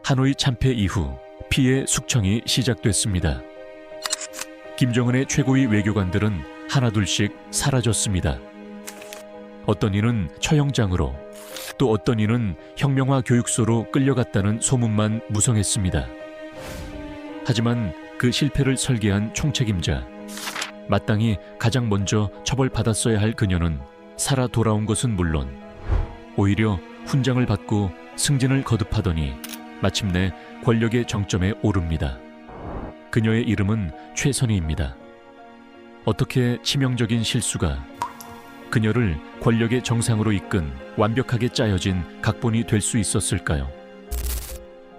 하노이 참패 이후 피해 숙청이 시작됐습니다. 김정은의 최고위 외교관들은 하나둘씩 사라졌습니다. 어떤 이는 처형장으로, 또 어떤 이는 혁명화 교육소로 끌려갔다는 소문만 무성했습니다. 하지만 그 실패를 설계한 총책임자, 마땅히 가장 먼저 처벌받았어야 할 그녀는 살아 돌아온 것은 물론 오히려 훈장을 받고 승진을 거듭하더니 마침내 권력의 정점에 오릅니다. 그녀의 이름은 최선희입니다. 어떻게 치명적인 실수가 그녀를 권력의 정상으로 이끈 완벽하게 짜여진 각본이 될 수 있었을까요?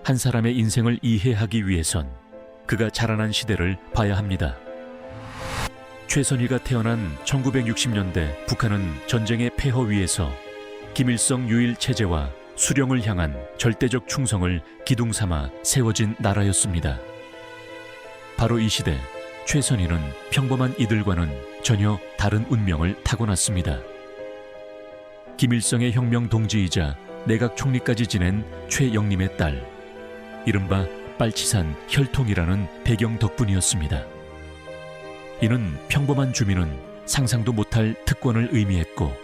한 사람의 인생을 이해하기 위해선 그가 자라난 시대를 봐야 합니다. 최선희가 태어난 1960년대 북한은 전쟁의 폐허 위에서 김일성 유일 체제와 수령을 향한 절대적 충성을 기둥 삼아 세워진 나라였습니다. 바로 이 시대 최선희는 평범한 이들과는 전혀 다른 운명을 타고났습니다. 김일성의 혁명 동지이자 내각 총리까지 지낸 최영림의 딸, 이른바 빨치산 혈통이라는 배경 덕분이었습니다. 이는 평범한 주민은 상상도 못할 특권을 의미했고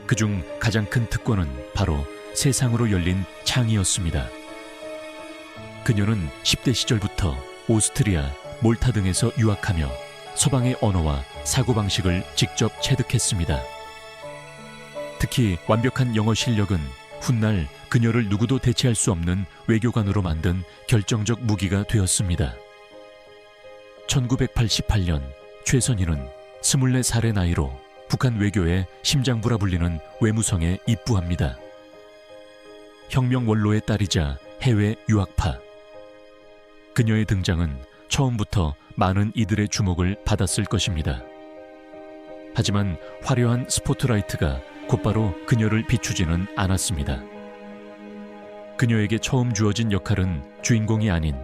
그중 가장 큰 특권은 바로 세상으로 열린 창이었습니다. 그녀는 10대 시절부터 오스트리아, 몰타 등에서 유학하며 서방의 언어와 사고방식을 직접 체득했습니다. 특히 완벽한 영어 실력은 훗날 그녀를 누구도 대체할 수 없는 외교관으로 만든 결정적 무기가 되었습니다. 1988년 최선희는 24살의 나이로 북한 외교의 심장부라 불리는 외무성에 입부합니다. 혁명 원로의 딸이자 해외 유학파. 그녀의 등장은 처음부터 많은 이들의 주목을 받았을 것입니다. 하지만 화려한 스포트라이트가 곧바로 그녀를 비추지는 않았습니다. 그녀에게 처음 주어진 역할은 주인공이 아닌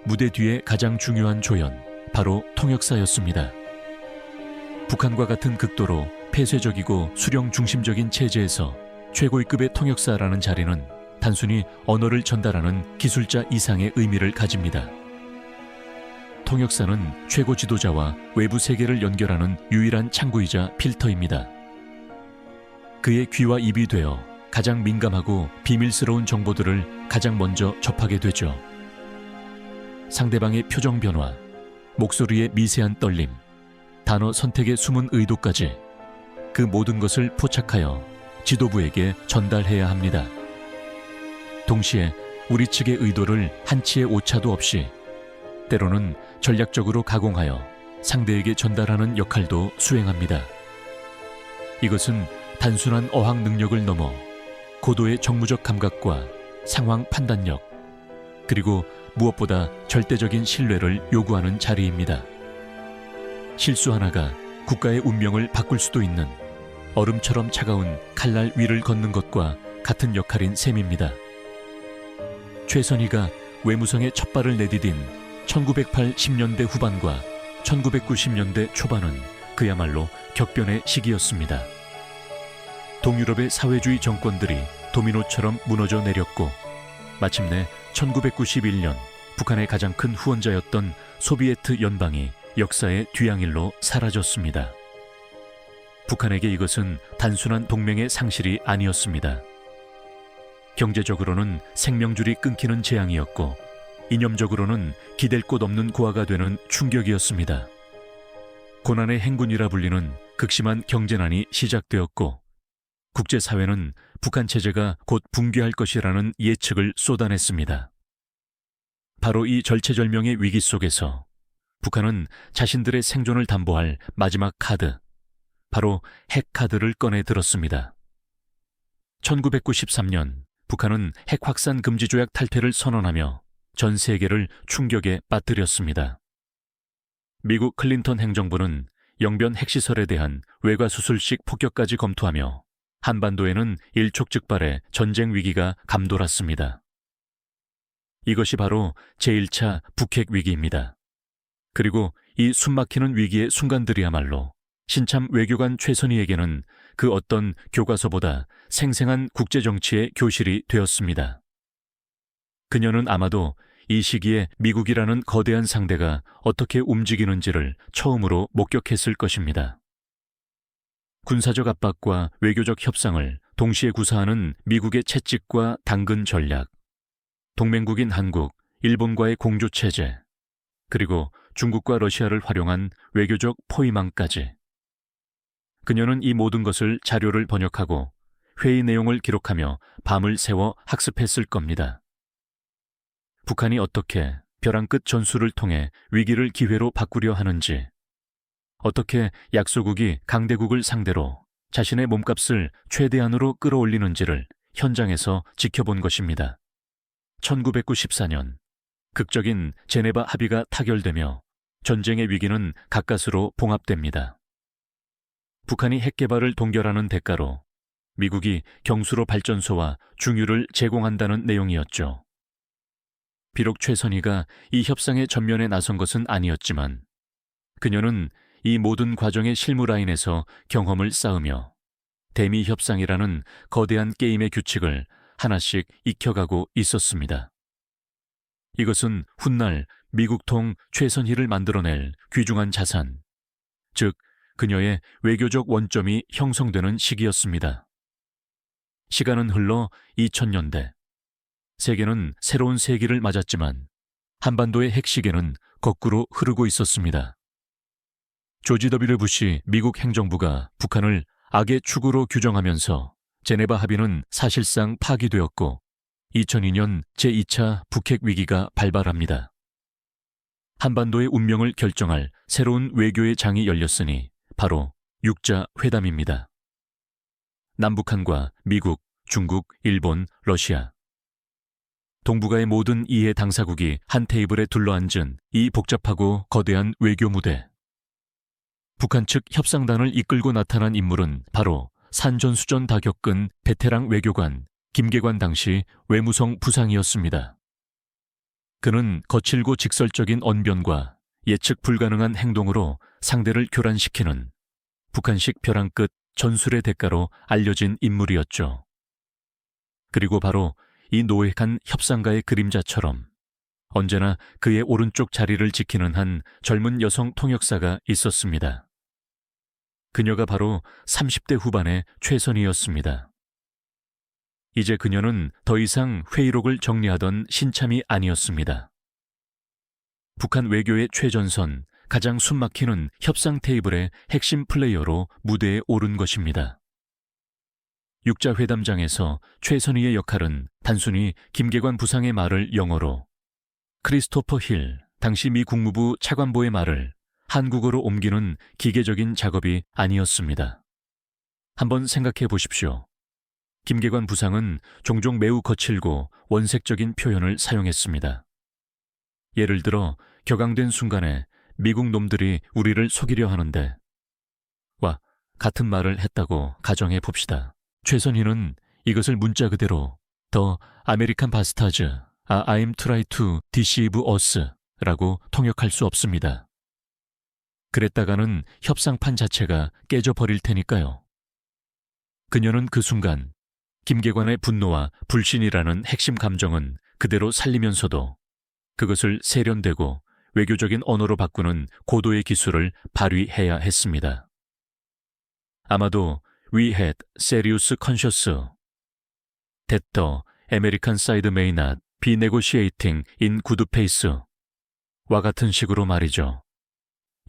무대 뒤의 가장 중요한 조연, 바로 통역사였습니다. 북한과 같은 극도로 폐쇄적이고 수령 중심적인 체제에서 최고위급의 통역사라는 자리는 단순히 언어를 전달하는 기술자 이상의 의미를 가집니다. 통역사는 최고 지도자와 외부 세계를 연결하는 유일한 창구이자 필터입니다. 그의 귀와 입이 되어 가장 민감하고 비밀스러운 정보들을 가장 먼저 접하게 되죠. 상대방의 표정 변화, 목소리의 미세한 떨림, 단어 선택의 숨은 의도까지 그 모든 것을 포착하여 지도부에게 전달해야 합니다. 동시에 우리 측의 의도를 한치의 오차도 없이 때로는 전략적으로 가공하여 상대에게 전달하는 역할도 수행합니다. 이것은 단순한 어학 능력을 넘어 고도의 정무적 감각과 상황 판단력, 그리고 무엇보다 절대적인 신뢰를 요구하는 자리입니다. 실수 하나가 국가의 운명을 바꿀 수도 있는 얼음처럼 차가운 칼날 위를 걷는 것과 같은 역할인 셈입니다. 최선희가 외무성의 첫 발을 내디딘 1980년대 후반과 1990년대 초반은 그야말로 격변의 시기였습니다. 동유럽의 사회주의 정권들이 도미노처럼 무너져 내렸고 마침내 1991년 북한의 가장 큰 후원자였던 소비에트 연방이 역사의 뒤양일로 사라졌습니다. 북한에게 이것은 단순한 동맹의 상실이 아니었습니다. 경제적으로는 생명줄이 끊기는 재앙이었고 이념적으로는 기댈 곳 없는 고아가 되는 충격이었습니다. 고난의 행군이라 불리는 극심한 경제난이 시작되었고 국제사회는 북한 체제가 곧 붕괴할 것이라는 예측을 쏟아냈습니다. 바로 이 절체절명의 위기 속에서 북한은 자신들의 생존을 담보할 마지막 카드, 바로 핵카드를 꺼내 들었습니다. 1993년 북한은 핵 확산 금지 조약 탈퇴를 선언하며 전 세계를 충격에 빠뜨렸습니다. 미국 클린턴 행정부는 영변 핵시설에 대한 외과수술식 폭격까지 검토하며 한반도에는 일촉즉발의 전쟁 위기가 감돌았습니다. 이것이 바로 제1차 북핵 위기입니다. 그리고 이 숨막히는 위기의 순간들이야말로 신참 외교관 최선희에게는 그 어떤 교과서보다 생생한 국제정치의 교실이 되었습니다. 그녀는 아마도 이 시기에 미국이라는 거대한 상대가 어떻게 움직이는지를 처음으로 목격했을 것입니다. 군사적 압박과 외교적 협상을 동시에 구사하는 미국의 채찍과 당근 전략, 동맹국인 한국, 일본과의 공조체제, 그리고 중국과 러시아를 활용한 외교적 포위망까지. 그녀는 이 모든 것을 자료를 번역하고 회의 내용을 기록하며 밤을 새워 학습했을 겁니다. 북한이 어떻게 벼랑 끝 전술을 통해 위기를 기회로 바꾸려 하는지, 어떻게 약소국이 강대국을 상대로 자신의 몸값을 최대한으로 끌어올리는지를 현장에서 지켜본 것입니다. 1994년 극적인 제네바 합의가 타결되며 전쟁의 위기는 가까스로 봉합됩니다. 북한이 핵 개발을 동결하는 대가로 미국이 경수로 발전소와 중유를 제공한다는 내용이었죠. 비록 최선희가 이 협상의 전면에 나선 것은 아니었지만 그녀는 이 모든 과정의 실무 라인에서 경험을 쌓으며 대미 협상이라는 거대한 게임의 규칙을 하나씩 익혀가고 있었습니다. 이것은 훗날 미국통 최선희를 만들어낼 귀중한 자산, 즉 그녀의 외교적 원점이 형성되는 시기였습니다. 시간은 흘러 2000년대. 세계는 새로운 세기를 맞았지만 한반도의 핵시계는 거꾸로 흐르고 있었습니다. 조지 W. 부시 미국 행정부가 북한을 악의 축으로 규정하면서 제네바 합의는 사실상 파기되었고 2002년 제2차 북핵 위기가 발발합니다. 한반도의 운명을 결정할 새로운 외교의 장이 열렸으니 바로 육자 회담입니다. 남북한과 미국, 중국, 일본, 러시아. 동북아의 모든 이해 당사국이 한 테이블에 둘러앉은 이 복잡하고 거대한 외교 무대. 북한 측 협상단을 이끌고 나타난 인물은 바로 산전수전 다 겪은 베테랑 외교관 김계관 당시 외무성 부상이었습니다. 그는 거칠고 직설적인 언변과 예측 불가능한 행동으로 상대를 교란시키는 북한식 벼랑 끝 전술의 대가로 알려진 인물이었죠. 그리고 바로 이 노획한 협상가의 그림자처럼 언제나 그의 오른쪽 자리를 지키는 한 젊은 여성 통역사가 있었습니다. 그녀가 바로 30대 후반의 최선희였습니다. 이제 그녀는 더 이상 회의록을 정리하던 신참이 아니었습니다. 북한 외교의 최전선, 가장 숨막히는 협상 테이블의 핵심 플레이어로 무대에 오른 것입니다. 육자회담장에서 최선희의 역할은 단순히 김계관 부상의 말을 영어로, 크리스토퍼 힐, 당시 미 국무부 차관보의 말을 한국어로 옮기는 기계적인 작업이 아니었습니다. 한번 생각해 보십시오. 김계관 부상은 종종 매우 거칠고 원색적인 표현을 사용했습니다. 예를 들어 격앙된 순간에 미국 놈들이 우리를 속이려 하는데 와, 같은 말을 했다고 가정해 봅시다. 최선희는 이것을 문자 그대로 더 아메리칸 바스타즈, I'm try to deceive us 라고 통역할 수 없습니다. 그랬다가는 협상판 자체가 깨져버릴 테니까요. 그녀는 그 순간 김계관의 분노와 불신이라는 핵심 감정은 그대로 살리면서도 그것을 세련되고 외교적인 언어로 바꾸는 고도의 기술을 발휘해야 했습니다. 아마도 We had serious conscious that the American side may not be negotiating in good pace 와 같은 식으로 말이죠.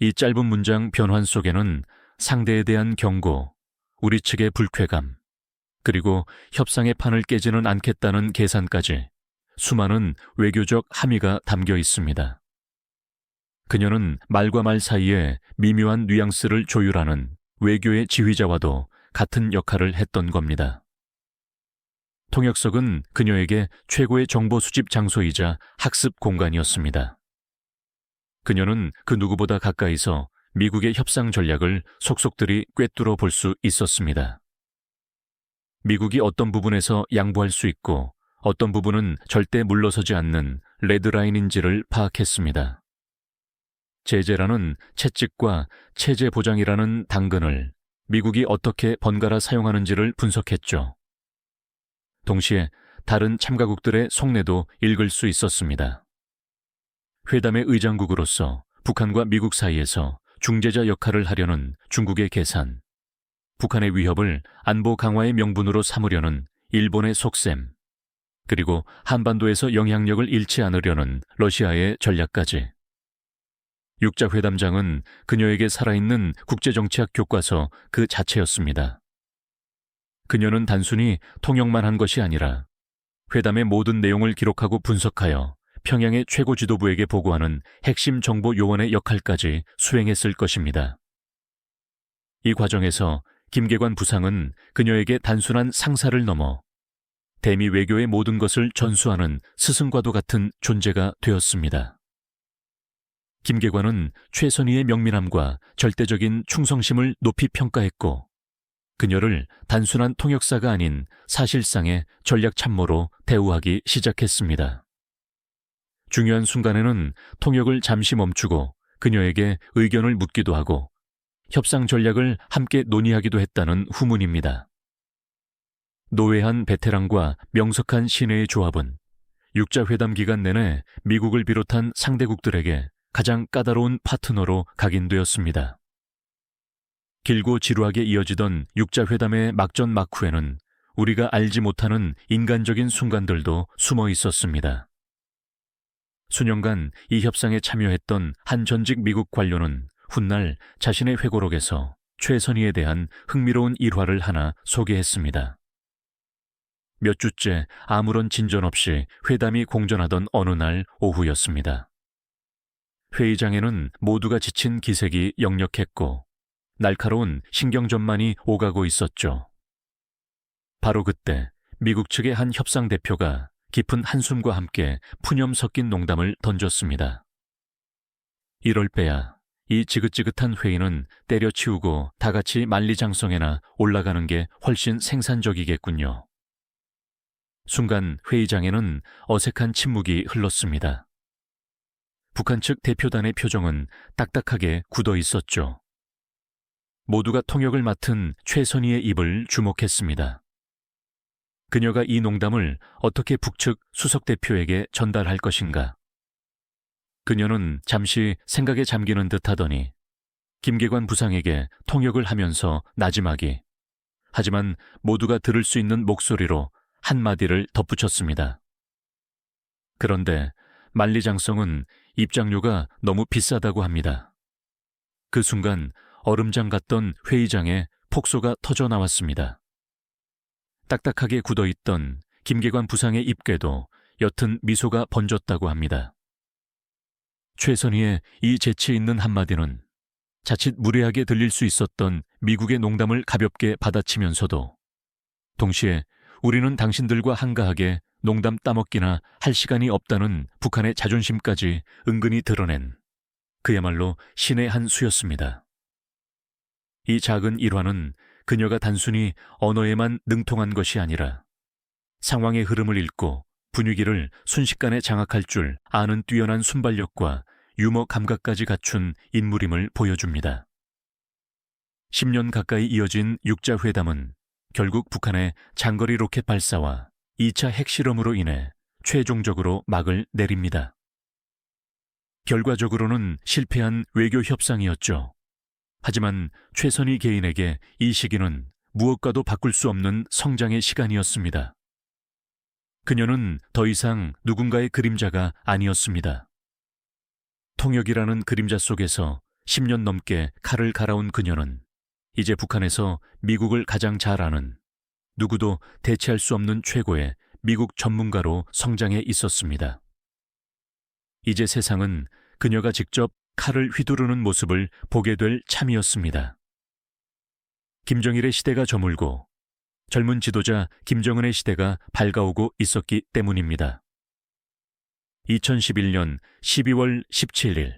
이 짧은 문장 변환 속에는 상대에 대한 경고, 우리 측의 불쾌감, 그리고 협상의 판을 깨지는 않겠다는 계산까지 수많은 외교적 함의가 담겨 있습니다. 그녀는 말과 말 사이에 미묘한 뉘앙스를 조율하는 외교의 지휘자와도 같은 역할을 했던 겁니다. 통역석은 그녀에게 최고의 정보 수집 장소이자 학습 공간이었습니다. 그녀는 그 누구보다 가까이서 미국의 협상 전략을 속속들이 꿰뚫어 볼 수 있었습니다. 미국이 어떤 부분에서 양보할 수 있고 어떤 부분은 절대 물러서지 않는 레드라인인지를 파악했습니다. 제재라는 채찍과 체제 보장이라는 당근을 미국이 어떻게 번갈아 사용하는지를 분석했죠. 동시에 다른 참가국들의 속내도 읽을 수 있었습니다. 회담의 의장국으로서 북한과 미국 사이에서 중재자 역할을 하려는 중국의 계산, 북한의 위협을 안보 강화의 명분으로 삼으려는 일본의 속셈, 그리고 한반도에서 영향력을 잃지 않으려는 러시아의 전략까지. 육자회담장은 그녀에게 살아있는 국제정치학 교과서 그 자체였습니다. 그녀는 단순히 통역만 한 것이 아니라 회담의 모든 내용을 기록하고 분석하여 평양의 최고 지도부에게 보고하는 핵심 정보 요원의 역할까지 수행했을 것입니다. 이 과정에서 김계관 부상은 그녀에게 단순한 상사를 넘어 대미 외교의 모든 것을 전수하는 스승과도 같은 존재가 되었습니다. 김계관은 최선희의 명민함과 절대적인 충성심을 높이 평가했고 그녀를 단순한 통역사가 아닌 사실상의 전략 참모로 대우하기 시작했습니다. 중요한 순간에는 통역을 잠시 멈추고 그녀에게 의견을 묻기도 하고 협상 전략을 함께 논의하기도 했다는 후문입니다. 노회한 베테랑과 명석한 신뢰의 조합은 육자회담 기간 내내 미국을 비롯한 상대국들에게 가장 까다로운 파트너로 각인되었습니다. 길고 지루하게 이어지던 육자회담의 막전 막후에는 우리가 알지 못하는 인간적인 순간들도 숨어 있었습니다. 수년간 이 협상에 참여했던 한 전직 미국 관료는 훗날 자신의 회고록에서 최선희에 대한 흥미로운 일화를 하나 소개했습니다. 몇 주째 아무런 진전 없이 회담이 공전하던 어느 날 오후였습니다. 회의장에는 모두가 지친 기색이 역력했고 날카로운 신경전만이 오가고 있었죠. 바로 그때 미국 측의 한 협상 대표가 깊은 한숨과 함께 푸념 섞인 농담을 던졌습니다. 이럴 빼야 이 지긋지긋한 회의는 때려치우고 다 같이 만리장성에나 올라가는 게 훨씬 생산적이겠군요. 순간 회의장에는 어색한 침묵이 흘렀습니다. 북한 측 대표단의 표정은 딱딱하게 굳어 있었죠. 모두가 통역을 맡은 최선희의 입을 주목했습니다. 그녀가 이 농담을 어떻게 북측 수석 대표에게 전달할 것인가. 그녀는 잠시 생각에 잠기는 듯 하더니 김계관 부상에게 통역을 하면서 나지막이, 하지만 모두가 들을 수 있는 목소리로 한마디를 덧붙였습니다. 그런데 만리장성은 입장료가 너무 비싸다고 합니다. 그 순간 얼음장 같던 회의장에 폭소가 터져 나왔습니다. 딱딱하게 굳어있던 김계관 부상의 입괴도 옅은 미소가 번졌다고 합니다. 최선희의 이 재치 있는 한마디는 자칫 무례하게 들릴 수 있었던 미국의 농담을 가볍게 받아치면서도 동시에 우리는 당신들과 한가하게 농담 따먹기나 할 시간이 없다는 북한의 자존심까지 은근히 드러낸 그야말로 신의 한 수였습니다. 이 작은 일화는 그녀가 단순히 언어에만 능통한 것이 아니라 상황의 흐름을 읽고 분위기를 순식간에 장악할 줄 아는 뛰어난 순발력과 유머 감각까지 갖춘 인물임을 보여줍니다. 10년 가까이 이어진 육자회담은 결국 북한의 장거리 로켓 발사와 2차 핵실험으로 인해 최종적으로 막을 내립니다. 결과적으로는 실패한 외교 협상이었죠. 하지만 최선희 개인에게 이 시기는 무엇과도 바꿀 수 없는 성장의 시간이었습니다. 그녀는 더 이상 누군가의 그림자가 아니었습니다. 통역이라는 그림자 속에서 10년 넘게 칼을 갈아온 그녀는 이제 북한에서 미국을 가장 잘 아는, 누구도 대체할 수 없는 최고의 미국 전문가로 성장해 있었습니다. 이제 세상은 그녀가 직접 칼을 휘두르는 모습을 보게 될 참이었습니다. 김정일의 시대가 저물고 젊은 지도자 김정은의 시대가 밝아오고 있었기 때문입니다. 2011년 12월 17일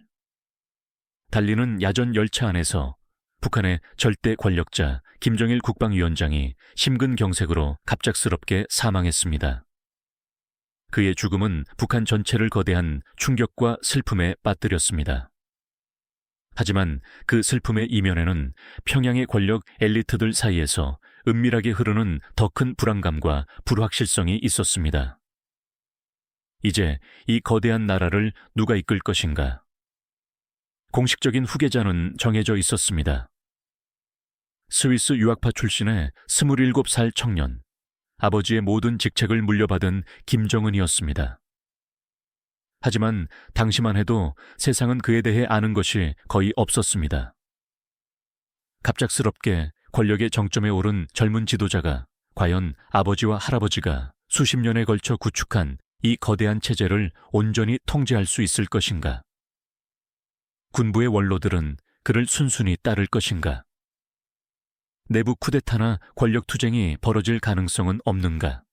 달리는 야전 열차 안에서 북한의 절대 권력자 김정일 국방위원장이 심근경색으로 갑작스럽게 사망했습니다. 그의 죽음은 북한 전체를 거대한 충격과 슬픔에 빠뜨렸습니다. 하지만 그 슬픔의 이면에는 평양의 권력 엘리트들 사이에서 은밀하게 흐르는 더 큰 불안감과 불확실성이 있었습니다. 이제 이 거대한 나라를 누가 이끌 것인가? 공식적인 후계자는 정해져 있었습니다. 스위스 유학파 출신의 27살 청년, 아버지의 모든 직책을 물려받은 김정은이었습니다. 하지만 당시만 해도 세상은 그에 대해 아는 것이 거의 없었습니다. 갑작스럽게 권력의 정점에 오른 젊은 지도자가 과연 아버지와 할아버지가 수십 년에 걸쳐 구축한 이 거대한 체제를 온전히 통제할 수 있을 것인가? 군부의 원로들은 그를 순순히 따를 것인가? 내부 쿠데타나 권력 투쟁이 벌어질 가능성은 없는가?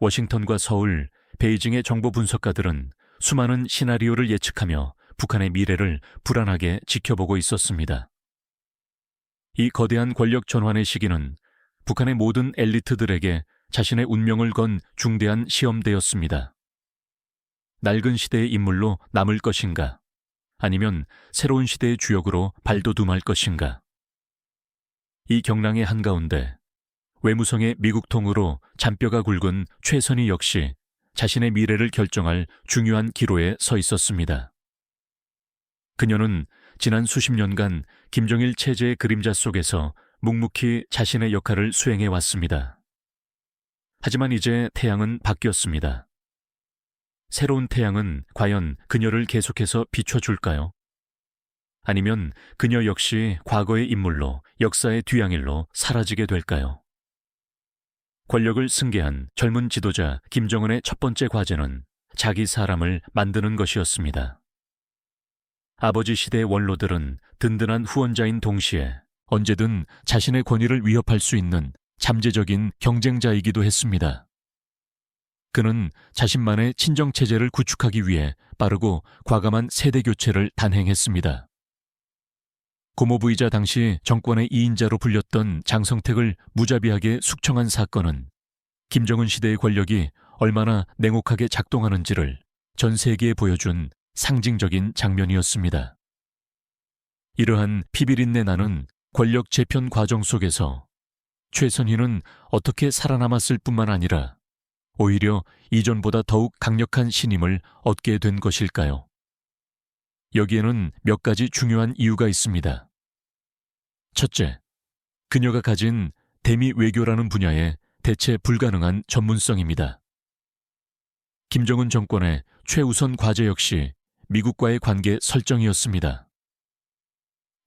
워싱턴과 서울, 베이징의 정보 분석가들은 수많은 시나리오를 예측하며 북한의 미래를 불안하게 지켜보고 있었습니다. 이 거대한 권력 전환의 시기는 북한의 모든 엘리트들에게 자신의 운명을 건 중대한 시험대였습니다. 낡은 시대의 인물로 남을 것인가? 아니면 새로운 시대의 주역으로 발돋움할 것인가? 이 경랑의 한가운데 외무성의 미국통으로 잔뼈가 굵은 최선희 역시 자신의 미래를 결정할 중요한 기로에 서 있었습니다. 그녀는 지난 수십 년간 김정일 체제의 그림자 속에서 묵묵히 자신의 역할을 수행해 왔습니다. 하지만 이제 태양은 바뀌었습니다. 새로운 태양은 과연 그녀를 계속해서 비춰줄까요? 아니면 그녀 역시 과거의 인물로 역사의 뒤양일로 사라지게 될까요? 권력을 승계한 젊은 지도자 김정은의 첫 번째 과제는 자기 사람을 만드는 것이었습니다. 아버지 시대의 원로들은 든든한 후원자인 동시에 언제든 자신의 권위를 위협할 수 있는 잠재적인 경쟁자이기도 했습니다. 그는 자신만의 친정체제를 구축하기 위해 빠르고 과감한 세대교체를 단행했습니다. 고모부이자 당시 정권의 2인자로 불렸던 장성택을 무자비하게 숙청한 사건은 김정은 시대의 권력이 얼마나 냉혹하게 작동하는지를 전 세계에 보여준 상징적인 장면이었습니다. 이러한 피비린내 나는 권력 재편 과정 속에서 최선희는 어떻게 살아남았을 뿐만 아니라 오히려 이전보다 더욱 강력한 신임을 얻게 된 것일까요? 여기에는 몇 가지 중요한 이유가 있습니다. 첫째, 그녀가 가진 대미 외교라는 분야에 대체 불가능한 전문성입니다. 김정은 정권의 최우선 과제 역시 미국과의 관계 설정이었습니다.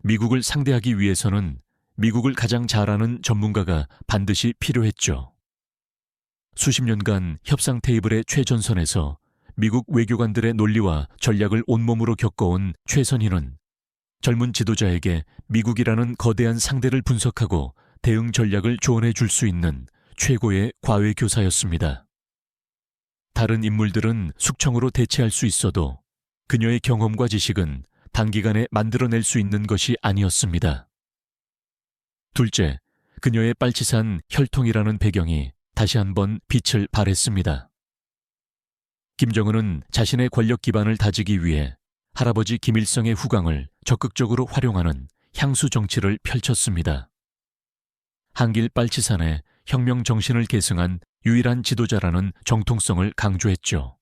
미국을 상대하기 위해서는 미국을 가장 잘 아는 전문가가 반드시 필요했죠. 수십 년간 협상 테이블의 최전선에서 미국 외교관들의 논리와 전략을 온몸으로 겪어온 최선희는 젊은 지도자에게 미국이라는 거대한 상대를 분석하고 대응 전략을 조언해 줄 수 있는 최고의 과외교사였습니다. 다른 인물들은 숙청으로 대체할 수 있어도 그녀의 경험과 지식은 단기간에 만들어낼 수 있는 것이 아니었습니다. 둘째, 그녀의 빨치산 혈통이라는 배경이 다시 한번 빛을 발했습니다. 김정은은 자신의 권력 기반을 다지기 위해 할아버지 김일성의 후광을 적극적으로 활용하는 향수 정치를 펼쳤습니다. 한길 빨치산에 혁명 정신을 계승한 유일한 지도자라는 정통성을 강조했죠.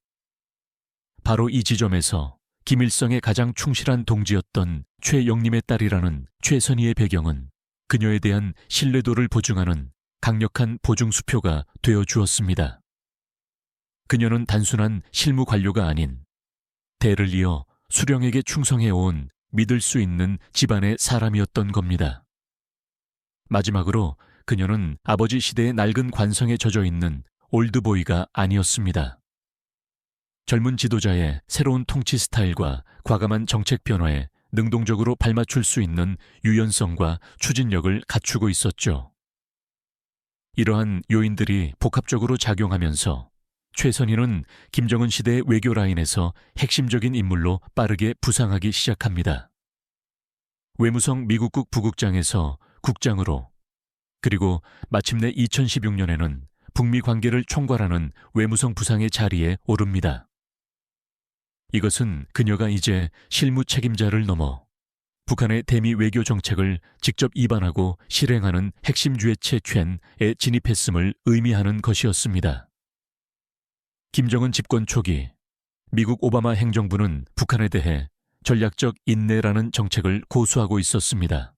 바로 이 지점에서 김일성의 가장 충실한 동지였던 최영림의 딸이라는 최선희의 배경은 그녀에 대한 신뢰도를 보증하는 강력한 보증수표가 되어주었습니다. 그녀는 단순한 실무 관료가 아닌 대를 이어 수령에게 충성해온 믿을 수 있는 집안의 사람이었던 겁니다. 마지막으로 그녀는 아버지 시대의 낡은 관성에 젖어 있는 올드보이가 아니었습니다. 젊은 지도자의 새로운 통치 스타일과 과감한 정책 변화에 능동적으로 발맞출 수 있는 유연성과 추진력을 갖추고 있었죠. 이러한 요인들이 복합적으로 작용하면서 최선희는 김정은 시대의 외교 라인에서 핵심적인 인물로 빠르게 부상하기 시작합니다. 외무성 미국국 부국장에서 국장으로, 그리고 마침내 2016년에는 북미 관계를 총괄하는 외무성 부상의 자리에 오릅니다. 이것은 그녀가 이제 실무 책임자를 넘어 북한의 대미 외교 정책을 직접 입안하고 실행하는 핵심 주체체 퀸에 진입했음을 의미하는 것이었습니다. 김정은 집권 초기 미국 오바마 행정부는 북한에 대해 전략적 인내라는 정책을 고수하고 있었습니다.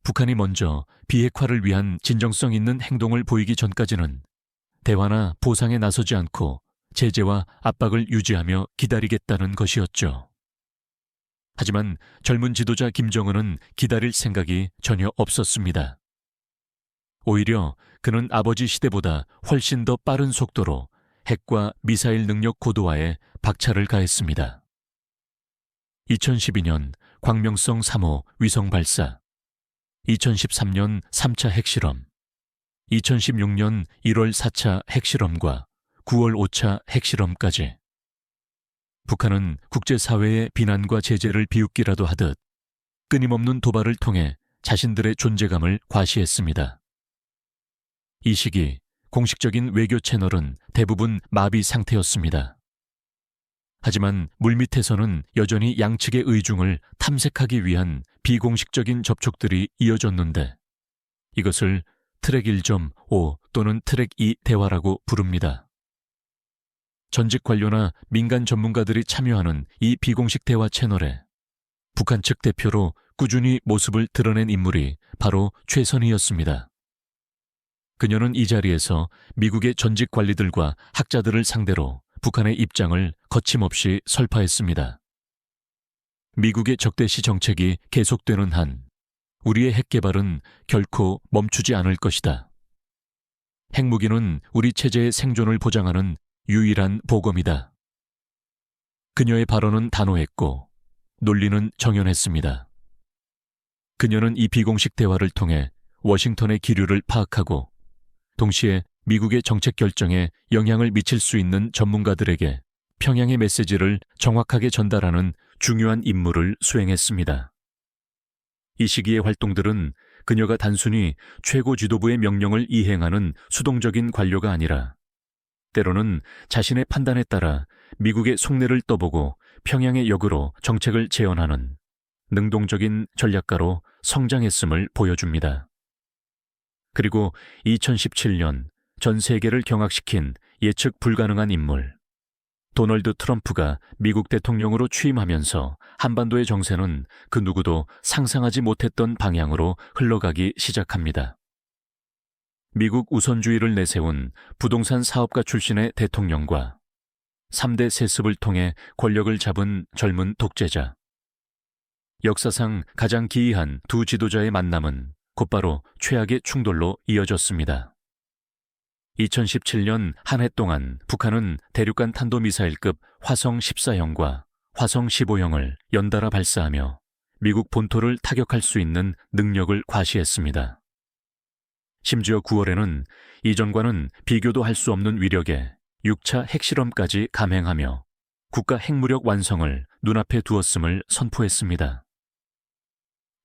북한이 먼저 비핵화를 위한 진정성 있는 행동을 보이기 전까지는 대화나 보상에 나서지 않고 제재와 압박을 유지하며 기다리겠다는 것이었죠. 하지만 젊은 지도자 김정은은 기다릴 생각이 전혀 없었습니다. 오히려 그는 아버지 시대보다 훨씬 더 빠른 속도로 핵과 미사일 능력 고도화에 박차를 가했습니다. 2012년 광명성 3호 위성 발사, 2013년 3차 핵실험, 2016년 1월 4차 핵실험과 9월 5차 핵실험까지 북한은 국제사회의 비난과 제재를 비웃기라도 하듯 끊임없는 도발을 통해 자신들의 존재감을 과시했습니다. 이 시기 공식적인 외교 채널은 대부분 마비 상태였습니다. 하지만 물밑에서는 여전히 양측의 의중을 탐색하기 위한 비공식적인 접촉들이 이어졌는데 이것을 트랙 1.5 또는 트랙 2 대화라고 부릅니다. 전직 관료나 민간 전문가들이 참여하는 이 비공식 대화 채널에 북한 측 대표로 꾸준히 모습을 드러낸 인물이 바로 최선희였습니다. 그녀는 이 자리에서 미국의 전직 관리들과 학자들을 상대로 북한의 입장을 거침없이 설파했습니다. 미국의 적대시 정책이 계속되는 한 우리의 핵 개발은 결코 멈추지 않을 것이다. 핵무기는 우리 체제의 생존을 보장하는 유일한 보검이다. 그녀의 발언은 단호했고 논리는 정연했습니다. 그녀는 이 비공식 대화를 통해 워싱턴의 기류를 파악하고 동시에 미국의 정책 결정에 영향을 미칠 수 있는 전문가들에게 평양의 메시지를 정확하게 전달하는 중요한 임무를 수행했습니다. 이 시기의 활동들은 그녀가 단순히 최고 지도부의 명령을 이행하는 수동적인 관료가 아니라 때로는 자신의 판단에 따라 미국의 속내를 떠보고 평양의 역으로 정책을 재현하는 능동적인 전략가로 성장했음을 보여줍니다. 그리고 2017년 전 세계를 경악시킨 예측 불가능한 인물, 도널드 트럼프가 미국 대통령으로 취임하면서 한반도의 정세는 그 누구도 상상하지 못했던 방향으로 흘러가기 시작합니다. 미국 우선주의를 내세운 부동산 사업가 출신의 대통령과 3대 세습을 통해 권력을 잡은 젊은 독재자. 역사상 가장 기이한 두 지도자의 만남은 곧바로 최악의 충돌로 이어졌습니다. 2017년 한 해 동안 북한은 대륙간 탄도미사일급 화성 14형과 화성 15형을 연달아 발사하며 미국 본토를 타격할 수 있는 능력을 과시했습니다. 심지어 9월에는 이전과는 비교도 할 수 없는 위력의 6차 핵실험까지 감행하며 국가 핵무력 완성을 눈앞에 두었음을 선포했습니다.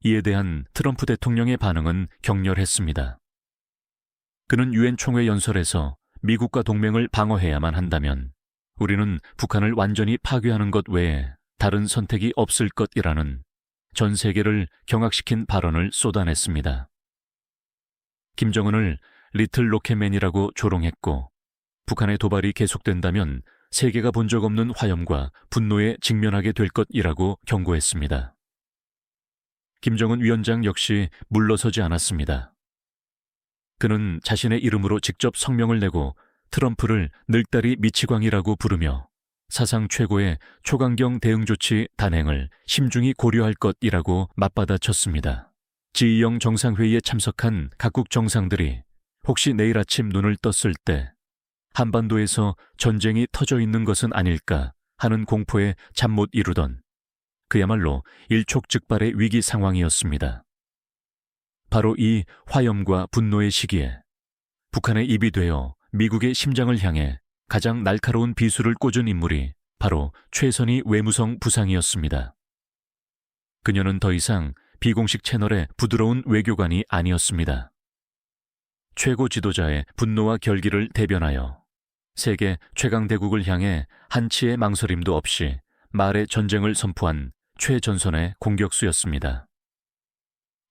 이에 대한 트럼프 대통령의 반응은 격렬했습니다. 그는 유엔 총회 연설에서 미국과 동맹을 방어해야만 한다면 우리는 북한을 완전히 파괴하는 것 외에 다른 선택이 없을 것이라는 전 세계를 경악시킨 발언을 쏟아냈습니다. 김정은을 리틀 로켓맨이라고 조롱했고 북한의 도발이 계속된다면 세계가 본 적 없는 화염과 분노에 직면하게 될 것이라고 경고했습니다. 김정은 위원장 역시 물러서지 않았습니다. 그는 자신의 이름으로 직접 성명을 내고 트럼프를 늙다리 미치광이라고 부르며 사상 최고의 초강경 대응조치 단행을 심중히 고려할 것이라고 맞받아쳤습니다. G20 정상회의에 참석한 각국 정상들이 혹시 내일 아침 눈을 떴을 때 한반도에서 전쟁이 터져 있는 것은 아닐까 하는 공포에 잠 못 이루던 그야말로 일촉즉발의 위기 상황이었습니다. 바로 이 화염과 분노의 시기에 북한의 입이 되어 미국의 심장을 향해 가장 날카로운 비수를 꽂은 인물이 바로 최선희 외무성 부상이었습니다. 그녀는 더 이상 비공식 채널의 부드러운 외교관이 아니었습니다. 최고 지도자의 분노와 결기를 대변하여 세계 최강대국을 향해 한치의 망설임도 없이 말의 전쟁을 선포한 최전선의 공격수였습니다.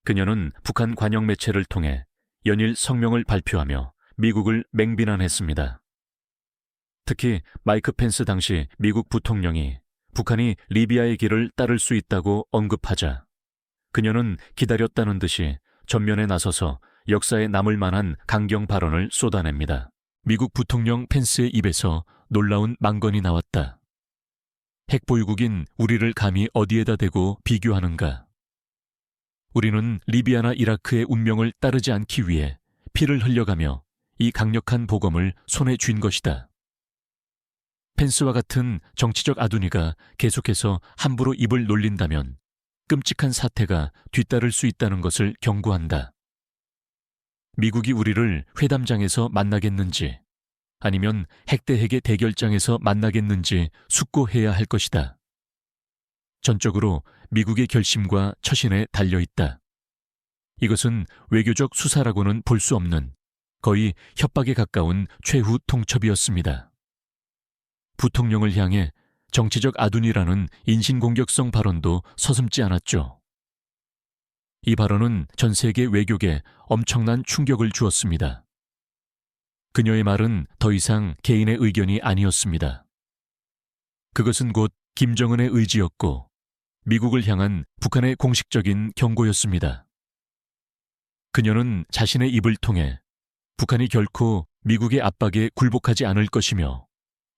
그녀는 북한 관영 매체를 통해 연일 성명을 발표하며 미국을 맹비난했습니다. 특히 마이크 펜스 당시 미국 부통령이 북한이 리비아의 길을 따를 수 있다고 언급하자 그녀는 기다렸다는 듯이 전면에 나서서 역사에 남을 만한 강경 발언을 쏟아냅니다. 미국 부통령 펜스의 입에서 놀라운 망건이 나왔다. 핵보유국인 우리를 감히 어디에다 대고 비교하는가? 우리는 리비아나 이라크의 운명을 따르지 않기 위해 피를 흘려가며 이 강력한 보검을 손에 쥔 것이다. 펜스와 같은 정치적 아두니가 계속해서 함부로 입을 놀린다면 끔찍한 사태가 뒤따를 수 있다는 것을 경고한다. 미국이 우리를 회담장에서 만나겠는지 아니면 핵대핵의 대결장에서 만나겠는지 숙고해야 할 것이다. 전적으로 미국의 결심과 처신에 달려있다. 이것은 외교적 수사라고는 볼 수 없는 거의 협박에 가까운 최후 통첩이었습니다. 부통령을 향해 정치적 아둔이라는 인신공격성 발언도 서슴지 않았죠. 이 발언은 전 세계 외교계에 엄청난 충격을 주었습니다. 그녀의 말은 더 이상 개인의 의견이 아니었습니다. 그것은 곧 김정은의 의지였고 미국을 향한 북한의 공식적인 경고였습니다. 그녀는 자신의 입을 통해 북한이 결코 미국의 압박에 굴복하지 않을 것이며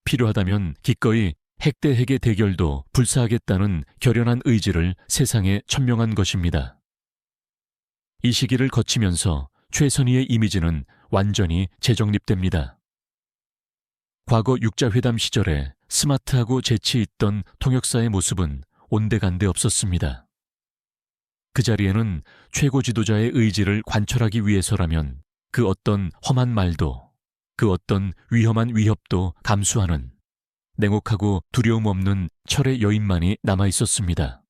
필요하다면 기꺼이 핵대핵의 대결도 불사하겠다는 결연한 의지를 세상에 천명한 것입니다. 이 시기를 거치면서 최선희의 이미지는 완전히 재정립됩니다. 과거 육자회담 시절에 스마트하고 재치 있던 통역사의 모습은 온데간데 없었습니다. 그 자리에는 최고 지도자의 의지를 관철하기 위해서라면 그 어떤 험한 말도, 그 어떤 위험한 위협도 감수하는 냉혹하고 두려움 없는 철의 여인만이 남아 있었습니다.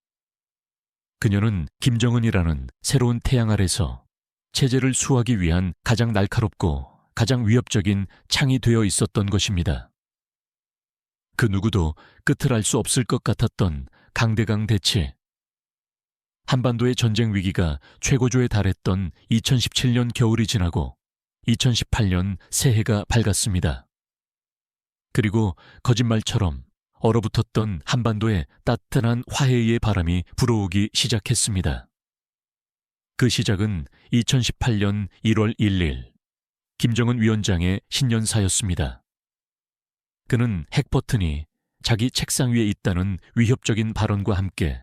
그녀는 김정은이라는 새로운 태양 아래서 체제를 수호하기 위한 가장 날카롭고 가장 위협적인 창이 되어 있었던 것입니다. 그 누구도 끝을 알 수 없을 것 같았던 강대강 대치. 한반도의 전쟁 위기가 최고조에 달했던 2017년 겨울이 지나고 2018년 새해가 밝았습니다. 그리고 거짓말처럼 얼어붙었던 한반도에 따뜻한 화해의 바람이 불어오기 시작했습니다. 그 시작은 2018년 1월 1일 김정은 위원장의 신년사였습니다. 그는 핵버튼이 자기 책상 위에 있다는 위협적인 발언과 함께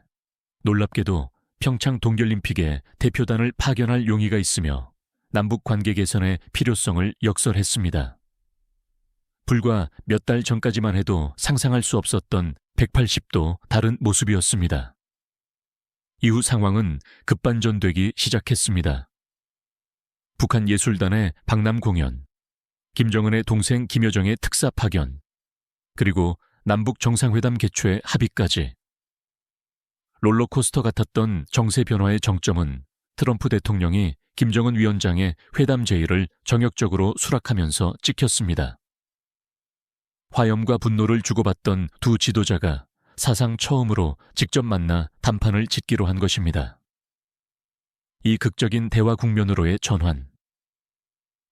놀랍게도 평창 동계올림픽에 대표단을 파견할 용의가 있으며 남북 관계 개선의 필요성을 역설했습니다. 불과 몇 달 전까지만 해도 상상할 수 없었던 180도 다른 모습이었습니다. 이후 상황은 급반전되기 시작했습니다. 북한 예술단의 박람 공연, 김정은의 동생 김여정의 특사 파견, 그리고 남북 정상회담 개최 합의까지. 롤러코스터 같았던 정세 변화의 정점은 트럼프 대통령이 김정은 위원장의 회담 제의를 정역적으로 수락하면서 찍혔습니다. 화염과 분노를 주고받던 두 지도자가 사상 처음으로 직접 만나 담판을 짓기로 한 것입니다. 이 극적인 대화 국면으로의 전환.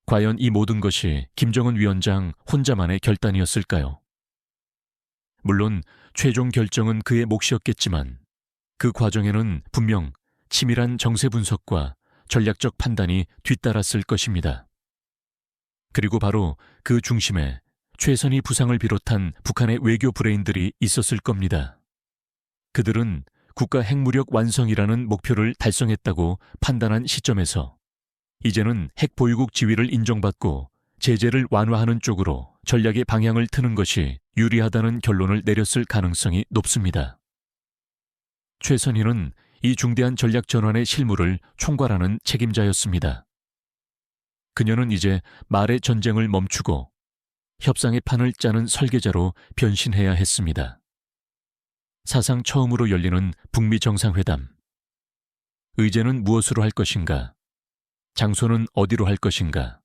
과연 이 모든 것이 김정은 위원장 혼자만의 결단이었을까요? 물론 최종 결정은 그의 몫이었겠지만 그 과정에는 분명 치밀한 정세 분석과 전략적 판단이 뒤따랐을 것입니다. 그리고 바로 그 중심에 최선희 부상을 비롯한 북한의 외교 브레인들이 있었을 겁니다. 그들은 국가 핵무력 완성이라는 목표를 달성했다고 판단한 시점에서 이제는 핵 보유국 지위를 인정받고 제재를 완화하는 쪽으로 전략의 방향을 트는 것이 유리하다는 결론을 내렸을 가능성이 높습니다. 최선희는 이 중대한 전략 전환의 실무를 총괄하는 책임자였습니다. 그녀는 이제 말의 전쟁을 멈추고 협상의 판을 짜는 설계자로 변신해야 했습니다. 사상 처음으로 열리는 북미 정상회담. 의제는 무엇으로 할 것인가? 장소는 어디로 할 것인가?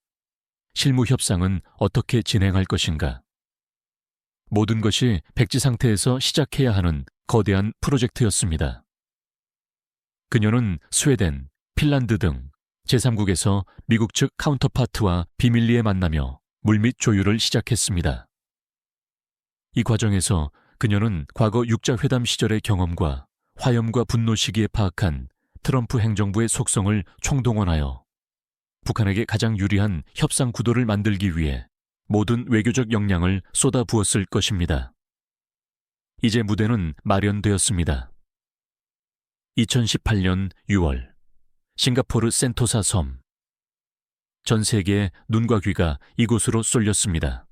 실무 협상은 어떻게 진행할 것인가? 모든 것이 백지 상태에서 시작해야 하는 거대한 프로젝트였습니다. 그녀는 스웨덴, 핀란드 등 제3국에서 미국 측 카운터파트와 비밀리에 만나며 물밑 조율을 시작했습니다. 이 과정에서 그녀는 과거 육자회담 시절의 경험과 화염과 분노 시기에 파악한 트럼프 행정부의 속성을 총동원하여 북한에게 가장 유리한 협상 구도를 만들기 위해 모든 외교적 역량을 쏟아부었을 것입니다. 이제 무대는 마련되었습니다. 2018년 6월, 싱가포르 센토사 섬. 전 세계의 눈과 귀가 이곳으로 쏠렸습니다.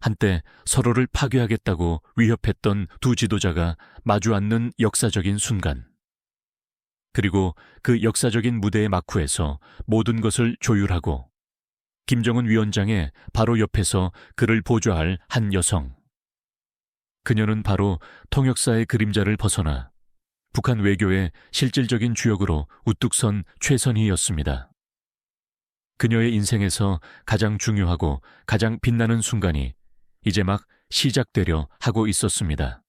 한때 서로를 파괴하겠다고 위협했던 두 지도자가 마주 앉는 역사적인 순간. 그리고 그 역사적인 무대의 마쿠에서 모든 것을 조율하고 김정은 위원장의 바로 옆에서 그를 보좌할 한 여성. 그녀는 바로 통역사의 그림자를 벗어나 북한 외교의 실질적인 주역으로 우뚝 선 최선희였습니다. 그녀의 인생에서 가장 중요하고 가장 빛나는 순간이 이제 막 시작되려 하고 있었습니다.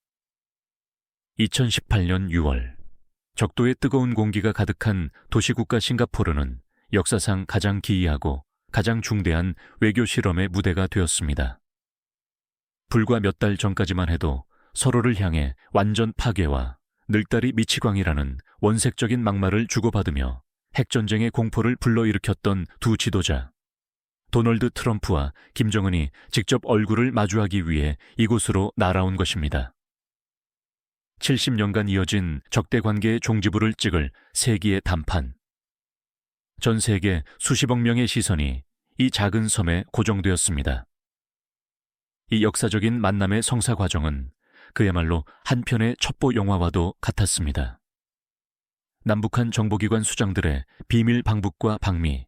2018년 6월, 적도의 뜨거운 공기가 가득한 도시국가 싱가포르는 역사상 가장 기이하고 가장 중대한 외교 실험의 무대가 되었습니다. 불과 몇 달 전까지만 해도 서로를 향해 완전 파괴와 늙다리 미치광이라는 원색적인 막말을 주고받으며 핵전쟁의 공포를 불러일으켰던 두 지도자, 도널드 트럼프와 김정은이 직접 얼굴을 마주하기 위해 이곳으로 날아온 것입니다. 70년간 이어진 적대 관계의 종지부를 찍을 세기의 단판. 전 세계 수십억 명의 시선이 이 작은 섬에 고정되었습니다. 이 역사적인 만남의 성사 과정은 그야말로 한 편의 첩보 영화와도 같았습니다. 남북한 정보기관 수장들의 비밀 방북과 방미,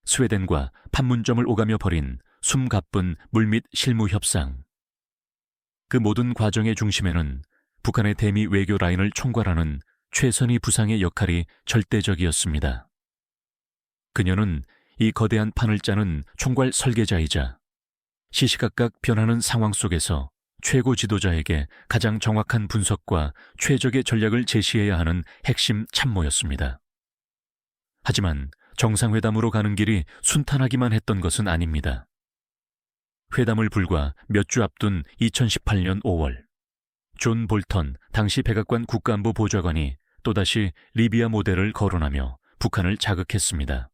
스웨덴과 판문점을 오가며 벌인 숨가쁜 물밑 실무 협상. 그 모든 과정의 중심에는 북한의 대미 외교 라인을 총괄하는 최선희 부상의 역할이 절대적이었습니다. 그녀는 이 거대한 판을 짜는 총괄 설계자이자 시시각각 변하는 상황 속에서 최고 지도자에게 가장 정확한 분석과 최적의 전략을 제시해야 하는 핵심 참모였습니다. 하지만 정상회담으로 가는 길이 순탄하기만 했던 것은 아닙니다. 회담을 불과 몇 주 앞둔 2018년 5월, 존 볼턴 당시 백악관 국가안보 보좌관이 또다시 리비아 모델을 거론하며 북한을 자극했습니다.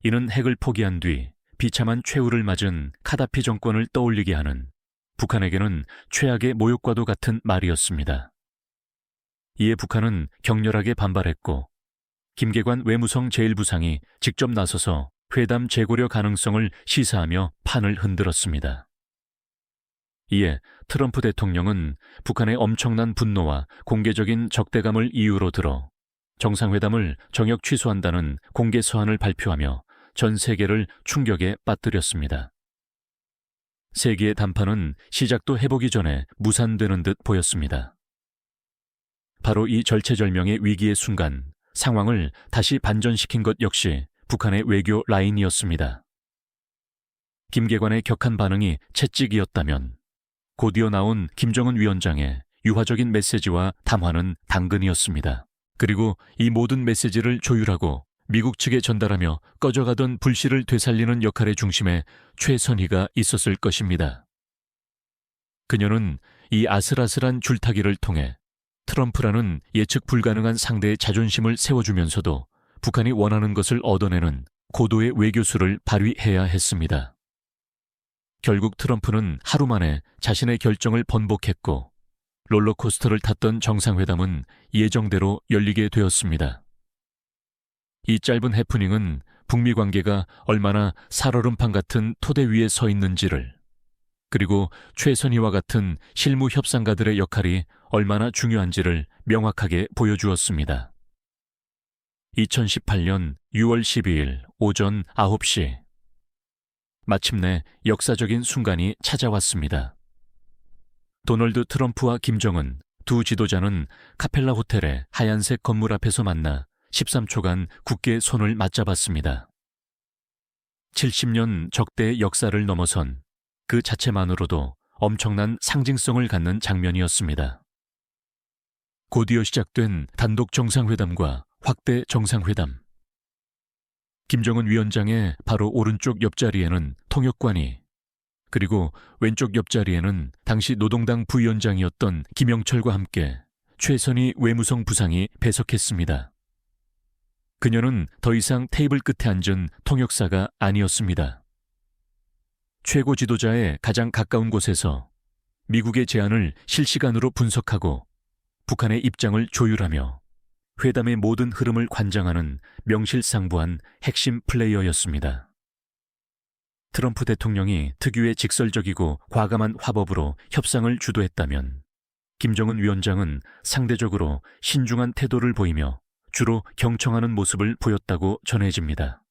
이는 핵을 포기한 뒤 비참한 최후를 맞은 카다피 정권을 떠올리게 하는 북한에게는 최악의 모욕과도 같은 말이었습니다. 이에 북한은 격렬하게 반발했고 김계관 외무성 제1부상이 직접 나서서 회담 재고려 가능성을 시사하며 판을 흔들었습니다. 이에 트럼프 대통령은 북한의 엄청난 분노와 공개적인 적대감을 이유로 들어 정상회담을 정역 취소한다는 공개 서한을 발표하며 전 세계를 충격에 빠뜨렸습니다. 세기의 단판은 시작도 해보기 전에 무산되는 듯 보였습니다. 바로 이 절체절명의 위기의 순간 상황을 다시 반전시킨 것 역시 북한의 외교 라인이었습니다. 김계관의 격한 반응이 채찍이었다면 곧이어 나온 김정은 위원장의 유화적인 메시지와 담화는 당근이었습니다. 그리고 이 모든 메시지를 조율하고 미국 측에 전달하며 꺼져가던 불씨를 되살리는 역할의 중심에 최선희가 있었을 것입니다. 그녀는 이 아슬아슬한 줄타기를 통해 트럼프라는 예측 불가능한 상대의 자존심을 세워주면서도 북한이 원하는 것을 얻어내는 고도의 외교술을 발휘해야 했습니다. 결국 트럼프는 하루 만에 자신의 결정을 번복했고 롤러코스터를 탔던 정상회담은 예정대로 열리게 되었습니다. 이 짧은 해프닝은 북미 관계가 얼마나 살얼음판 같은 토대 위에 서 있는지를, 그리고 최선희와 같은 실무 협상가들의 역할이 얼마나 중요한지를 명확하게 보여주었습니다. 2018년 6월 12일 오전 9시. 마침내 역사적인 순간이 찾아왔습니다. 도널드 트럼프와 김정은 두 지도자는 카펠라 호텔의 하얀색 건물 앞에서 만나 13초간 굳게 손을 맞잡았습니다. 70년 적대의 역사를 넘어선 그 자체만으로도 엄청난 상징성을 갖는 장면이었습니다. 곧이어 시작된 단독 정상회담과 확대 정상회담. 김정은 위원장의 바로 오른쪽 옆자리에는 통역관이, 그리고 왼쪽 옆자리에는 당시 노동당 부위원장이었던 김영철과 함께 최선희 외무성 부상이 배석했습니다. 그녀는 더 이상 테이블 끝에 앉은 통역사가 아니었습니다. 최고 지도자의 가장 가까운 곳에서 미국의 제안을 실시간으로 분석하고 북한의 입장을 조율하며 회담의 모든 흐름을 관장하는 명실상부한 핵심 플레이어였습니다. 트럼프 대통령이 특유의 직설적이고 과감한 화법으로 협상을 주도했다면 김정은 위원장은 상대적으로 신중한 태도를 보이며 주로 경청하는 모습을 보였다고 전해집니다.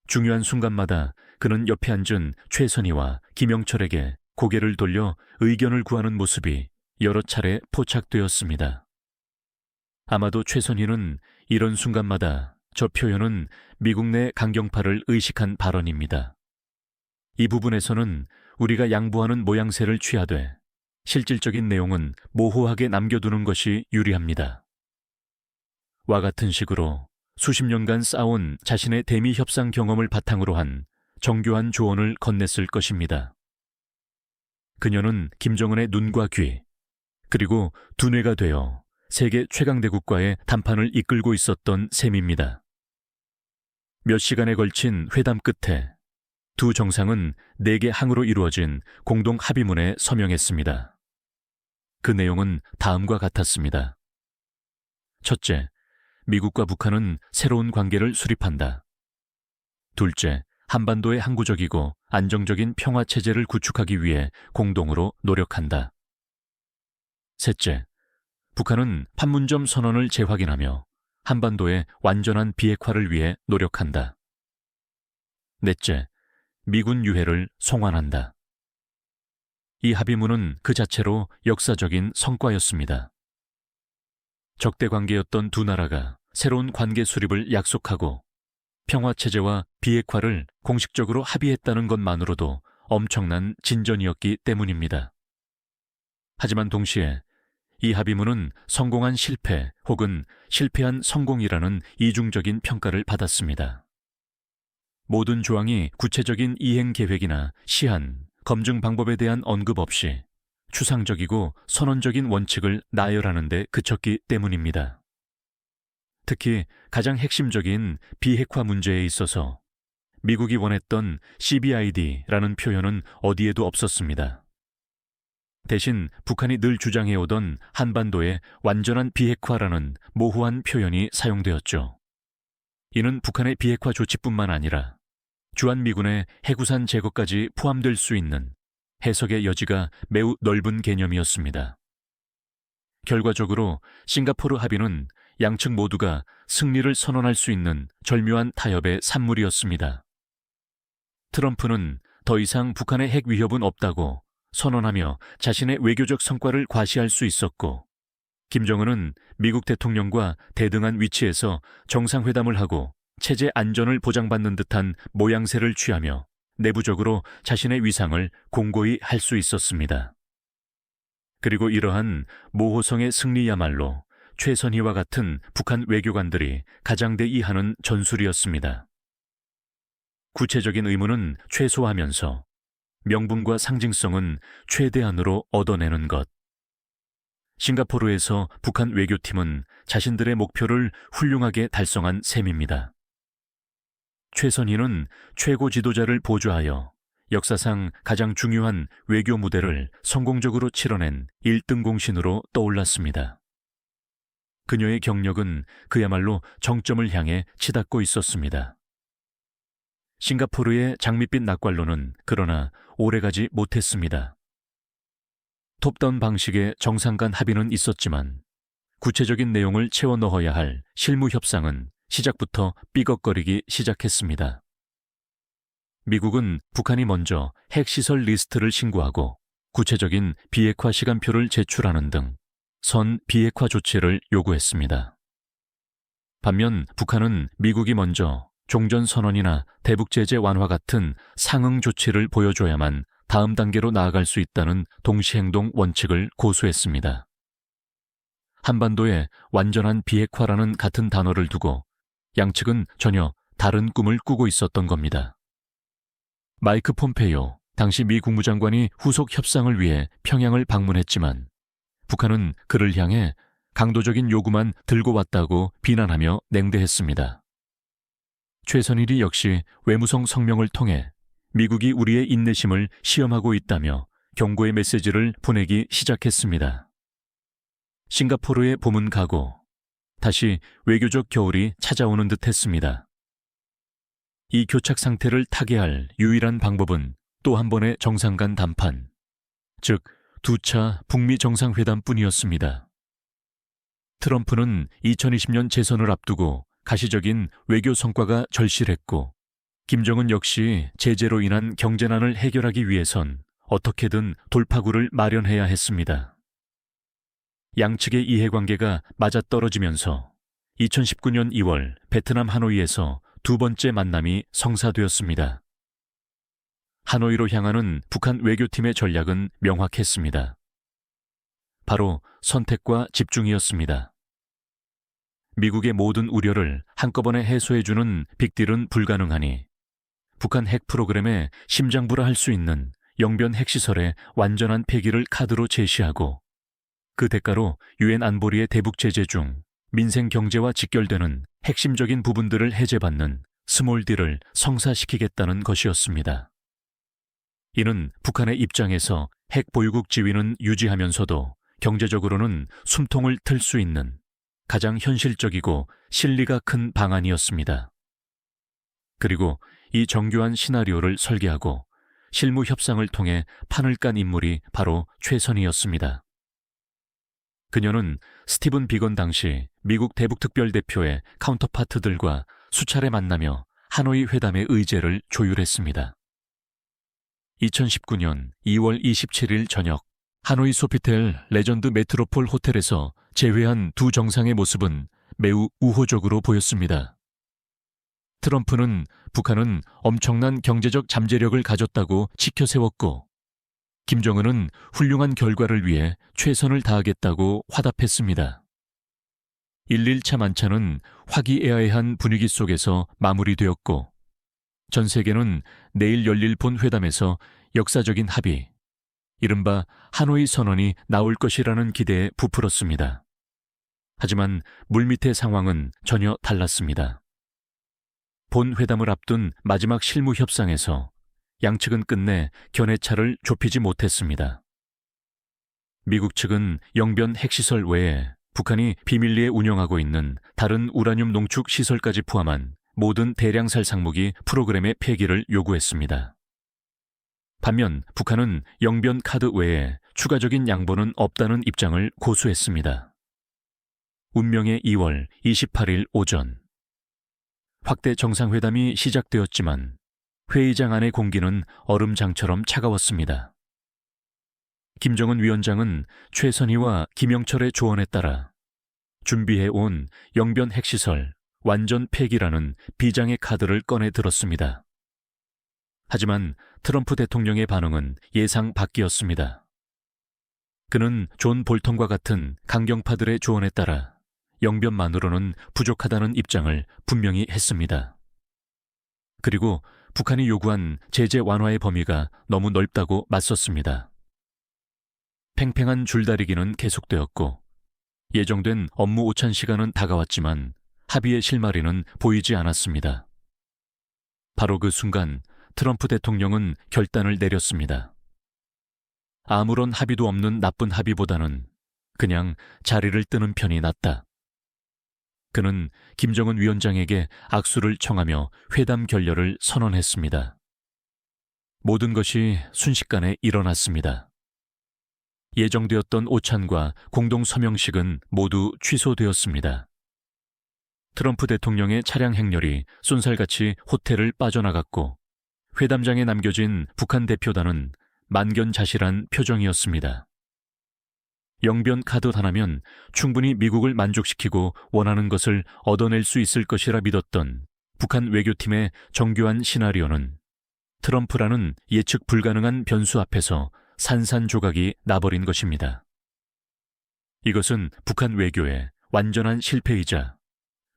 중요한 순간마다 그는 옆에 앉은 최선희와 김영철에게 고개를 돌려 의견을 구하는 모습이 여러 차례 포착되었습니다. 아마도 최선희는 이런 순간마다 저 표현은 미국 내 강경파를 의식한 발언입니다. 이 부분에서는 우리가 양보하는 모양새를 취하되 실질적인 내용은 모호하게 남겨두는 것이 유리합니다. 와 같은 식으로 수십 년간 쌓아온 자신의 대미 협상 경험을 바탕으로 한 정교한 조언을 건넸을 것입니다. 그녀는 김정은의 눈과 귀, 그리고 두뇌가 되어 세계 최강대국과의 담판을 이끌고 있었던 셈입니다. 몇 시간에 걸친 회담 끝에 두 정상은 4개 항으로 이루어진 공동 합의문에 서명했습니다. 그 내용은 다음과 같았습니다. 첫째, 미국과 북한은 새로운 관계를 수립한다. 둘째, 한반도의 항구적이고 안정적인 평화체제를 구축하기 위해 공동으로 노력한다. 셋째, 북한은 판문점 선언을 재확인하며 한반도의 완전한 비핵화를 위해 노력한다. 넷째, 미군 유해를 송환한다. 이 합의문은 그 자체로 역사적인 성과였습니다. 적대 관계였던 두 나라가 새로운 관계 수립을 약속하고 평화체제와 비핵화를 공식적으로 합의했다는 것만으로도 엄청난 진전이었기 때문입니다. 하지만 동시에 이 합의문은 성공한 실패 혹은 실패한 성공이라는 이중적인 평가를 받았습니다. 모든 조항이 구체적인 이행 계획이나 시한, 검증 방법에 대한 언급 없이 추상적이고 선언적인 원칙을 나열하는 데 그쳤기 때문입니다. 특히 가장 핵심적인 비핵화 문제에 있어서 미국이 원했던 CBID라는 표현은 어디에도 없었습니다. 대신 북한이 늘 주장해오던 한반도의 완전한 비핵화라는 모호한 표현이 사용되었죠. 이는 북한의 비핵화 조치뿐만 아니라 주한미군의 해구산 제거까지 포함될 수 있는 해석의 여지가 매우 넓은 개념이었습니다. 결과적으로 싱가포르 합의는 양측 모두가 승리를 선언할 수 있는 절묘한 타협의 산물이었습니다. 트럼프는 더 이상 북한의 핵 위협은 없다고 선언하며 자신의 외교적 성과를 과시할 수 있었고, 김정은은 미국 대통령과 대등한 위치에서 정상회담을 하고 체제 안전을 보장받는 듯한 모양새를 취하며 내부적으로 자신의 위상을 공고히 할 수 있었습니다. 그리고 이러한 모호성의 승리야말로 최선희와 같은 북한 외교관들이 가장대의하는 전술이었습니다. 구체적인 의무는 최소화하면서 명분과 상징성은 최대한으로 얻어내는 것. 싱가포르에서 북한 외교팀은 자신들의 목표를 훌륭하게 달성한 셈입니다. 최선희는 최고 지도자를 보좌하여 역사상 가장 중요한 외교 무대를 성공적으로 치러낸 1등 공신으로 떠올랐습니다. 그녀의 경력은 그야말로 정점을 향해 치닫고 있었습니다. 싱가포르의 장밋빛 낙관로는 그러나 오래가지 못했습니다. 톱다운 방식의 정상 간 합의는 있었지만 구체적인 내용을 채워 넣어야 할 실무 협상은 시작부터 삐걱거리기 시작했습니다. 미국은 북한이 먼저 핵시설 리스트를 신고하고 구체적인 비핵화 시간표를 제출하는 등 선 비핵화 조치를 요구했습니다. 반면 북한은 미국이 먼저 종전선언이나 대북제재 완화 같은 상응 조치를 보여줘야만 다음 단계로 나아갈 수 있다는 동시행동 원칙을 고수했습니다. 한반도의 완전한 비핵화라는 같은 단어를 두고 양측은 전혀 다른 꿈을 꾸고 있었던 겁니다. 마이크 폼페이오, 당시 미 국무장관이 후속 협상을 위해 평양을 방문했지만 북한은 그를 향해 강도적인 요구만 들고 왔다고 비난하며 냉대했습니다. 최선일이 역시 외무성 성명을 통해 미국이 우리의 인내심을 시험하고 있다며 경고의 메시지를 보내기 시작했습니다. 싱가포르의 봄은 가고 다시 외교적 겨울이 찾아오는 듯 했습니다. 이 교착 상태를 타개할 유일한 방법은 또 한 번의 정상 간 담판, 즉 두 차 북미 정상회담뿐이었습니다. 트럼프는 2020년 재선을 앞두고 가시적인 외교 성과가 절실했고 김정은 역시 제재로 인한 경제난을 해결하기 위해선 어떻게든 돌파구를 마련해야 했습니다. 양측의 이해관계가 맞아떨어지면서 2019년 2월 베트남 하노이에서 두 번째 만남이 성사되었습니다. 하노이로 향하는 북한 외교팀의 전략은 명확했습니다. 바로 선택과 집중이었습니다. 미국의 모든 우려를 한꺼번에 해소해주는 빅딜은 불가능하니 북한 핵 프로그램에 심장부라 할 수 있는 영변 핵시설의 완전한 폐기를 카드로 제시하고 그 대가로 유엔 안보리의 대북 제재 중 민생 경제와 직결되는 핵심적인 부분들을 해제받는 스몰 딜을 성사시키겠다는 것이었습니다. 이는 북한의 입장에서 핵 보유국 지위는 유지하면서도 경제적으로는 숨통을 틀 수 있는 가장 현실적이고 실리가 큰 방안이었습니다. 그리고 이 정교한 시나리오를 설계하고 실무 협상을 통해 판을 깐 인물이 바로 최선희였습니다. 그녀는 스티븐 비건 당시 미국 대북특별대표의 카운터파트들과 수차례 만나며 하노이 회담의 의제를 조율했습니다. 2019년 2월 27일 저녁 하노이 소피텔 레전드 메트로폴 호텔에서 재회한 두 정상의 모습은 매우 우호적으로 보였습니다. 트럼프는 북한은 엄청난 경제적 잠재력을 가졌다고 치켜세웠고 김정은은 훌륭한 결과를 위해 최선을 다하겠다고 화답했습니다. 1.1차 만찬은 화기애애한 분위기 속에서 마무리되었고 전 세계는 내일 열릴 본 회담에서 역사적인 합의, 이른바 하노이 선언이 나올 것이라는 기대에 부풀었습니다. 하지만 물밑의 상황은 전혀 달랐습니다. 본 회담을 앞둔 마지막 실무 협상에서 양측은 끝내 견해차를 좁히지 못했습니다. 미국 측은 영변 핵시설 외에 북한이 비밀리에 운영하고 있는 다른 우라늄 농축 시설까지 포함한 모든 대량살 상무기 프로그램의 폐기를 요구했습니다. 반면 북한은 영변 카드 외에 추가적인 양보는 없다는 입장을 고수했습니다. 운명의 2월 28일 오전 확대 정상회담이 시작되었지만 회의장 안의 공기는 얼음장처럼 차가웠습니다. 김정은 위원장은 최선희와 김영철의 조언에 따라 준비해온 영변 핵시설 완전 폐기라는 비장의 카드를 꺼내 들었습니다. 하지만 트럼프 대통령의 반응은 예상 밖이었습니다. 그는 존 볼턴과 같은 강경파들의 조언에 따라 영변만으로는 부족하다는 입장을 분명히 했습니다. 그리고 북한이 요구한 제재 완화의 범위가 너무 넓다고 맞섰습니다. 팽팽한 줄다리기는 계속되었고 예정된 업무 오찬 시간은 다가왔지만 합의의 실마리는 보이지 않았습니다. 바로 그 순간 트럼프 대통령은 결단을 내렸습니다. 아무런 합의도 없는 나쁜 합의보다는 그냥 자리를 뜨는 편이 낫다. 그는 김정은 위원장에게 악수를 청하며 회담 결렬을 선언했습니다. 모든 것이 순식간에 일어났습니다. 예정되었던 오찬과 공동 서명식은 모두 취소되었습니다. 트럼프 대통령의 차량 행렬이 쏜살같이 호텔을 빠져나갔고 회담장에 남겨진 북한 대표단은 만견자실한 표정이었습니다. 영변 카드 하나면 충분히 미국을 만족시키고 원하는 것을 얻어낼 수 있을 것이라 믿었던 북한 외교팀의 정교한 시나리오는 트럼프라는 예측 불가능한 변수 앞에서 산산조각이 나버린 것입니다. 이것은 북한 외교의 완전한 실패이자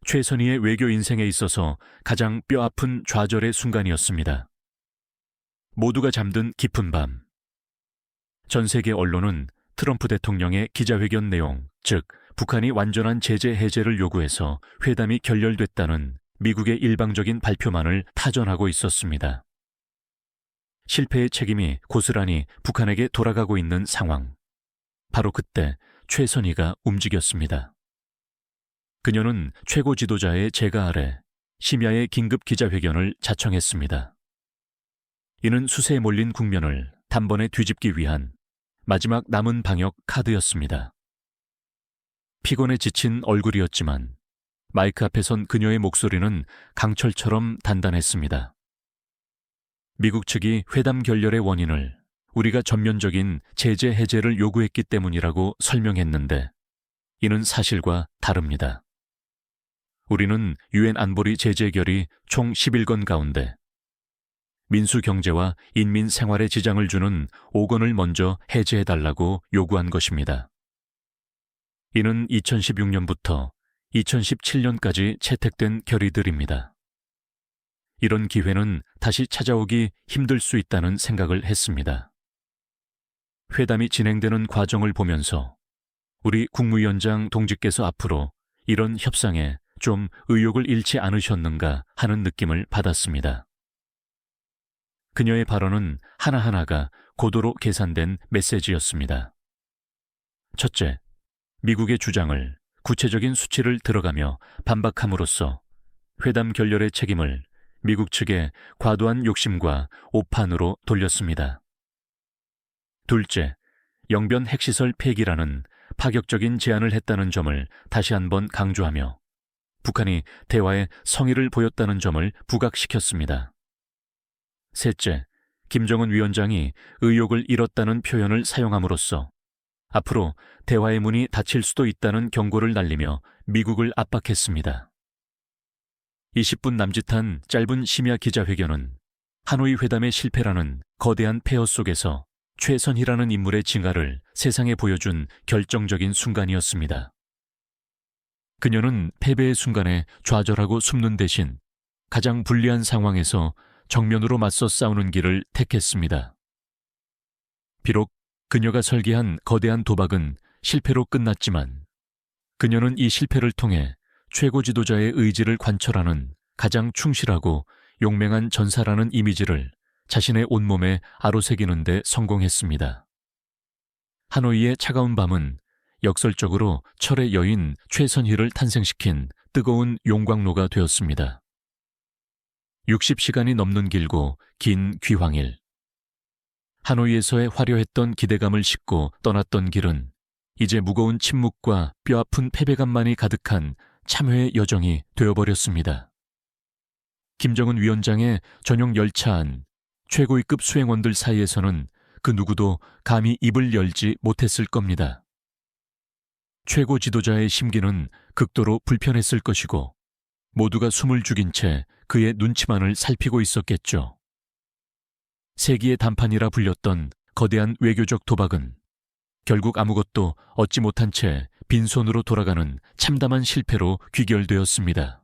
최선희의 외교 인생에 있어서 가장 뼈아픈 좌절의 순간이었습니다. 모두가 잠든 깊은 밤. 전 세계 언론은 트럼프 대통령의 기자회견 내용, 즉 북한이 완전한 제재 해제를 요구해서 회담이 결렬됐다는 미국의 일방적인 발표만을 타전하고 있었습니다. 실패의 책임이 고스란히 북한에게 돌아가고 있는 상황. 바로 그때 최선희가 움직였습니다. 그녀는 최고 지도자의 제가 아래 심야의 긴급 기자회견을 자청했습니다. 이는 수세에 몰린 국면을 단번에 뒤집기 위한 마지막 남은 방역 카드였습니다. 피곤에 지친 얼굴이었지만 마이크 앞에 선 그녀의 목소리는 강철처럼 단단했습니다. 미국 측이 회담 결렬의 원인을 우리가 전면적인 제재 해제를 요구했기 때문이라고 설명했는데 이는 사실과 다릅니다. 우리는 유엔 안보리 제재 결의 총 11건 가운데 민수 경제와 인민 생활에 지장을 주는 5건을 먼저 해제해달라고 요구한 것입니다. 이는 2016년부터 2017년까지 채택된 결의들입니다. 이런 기회는 다시 찾아오기 힘들 수 있다는 생각을 했습니다. 회담이 진행되는 과정을 보면서 우리 국무위원장 동지께서 앞으로 이런 협상에 좀 의욕을 잃지 않으셨는가 하는 느낌을 받았습니다. 그녀의 발언은 하나하나가 고도로 계산된 메시지였습니다. 첫째, 미국의 주장을 구체적인 수치를 들어가며 반박함으로써 회담 결렬의 책임을 미국 측의 과도한 욕심과 오판으로 돌렸습니다. 둘째, 영변 핵시설 폐기라는 파격적인 제안을 했다는 점을 다시 한번 강조하며 북한이 대화에 성의를 보였다는 점을 부각시켰습니다. 셋째, 김정은 위원장이 의욕을 잃었다는 표현을 사용함으로써 앞으로 대화의 문이 닫힐 수도 있다는 경고를 날리며 미국을 압박했습니다. 20분 남짓한 짧은 심야 기자회견은 하노이 회담의 실패라는 거대한 폐허 속에서 최선희라는 인물의 진가를 세상에 보여준 결정적인 순간이었습니다. 그녀는 패배의 순간에 좌절하고 숨는 대신 가장 불리한 상황에서 정면으로 맞서 싸우는 길을 택했습니다. 비록 그녀가 설계한 거대한 도박은 실패로 끝났지만 그녀는 이 실패를 통해 최고 지도자의 의지를 관철하는 가장 충실하고 용맹한 전사라는 이미지를 자신의 온몸에 아로새기는 데 성공했습니다. 하노이의 차가운 밤은 역설적으로 철의 여인 최선희를 탄생시킨 뜨거운 용광로가 되었습니다. 60시간이 넘는 길고 긴 귀황일. 하노이에서의 화려했던 기대감을 싣고 떠났던 길은 이제 무거운 침묵과 뼈아픈 패배감만이 가득한 참회의 여정이 되어버렸습니다. 김정은 위원장의 전용 열차 안 최고위급 수행원들 사이에서는 그 누구도 감히 입을 열지 못했을 겁니다. 최고 지도자의 심기는 극도로 불편했을 것이고 모두가 숨을 죽인 채 그의 눈치만을 살피고 있었겠죠. 세기의 단판이라 불렸던 거대한 외교적 도박은 결국 아무것도 얻지 못한 채 빈손으로 돌아가는 참담한 실패로 귀결되었습니다.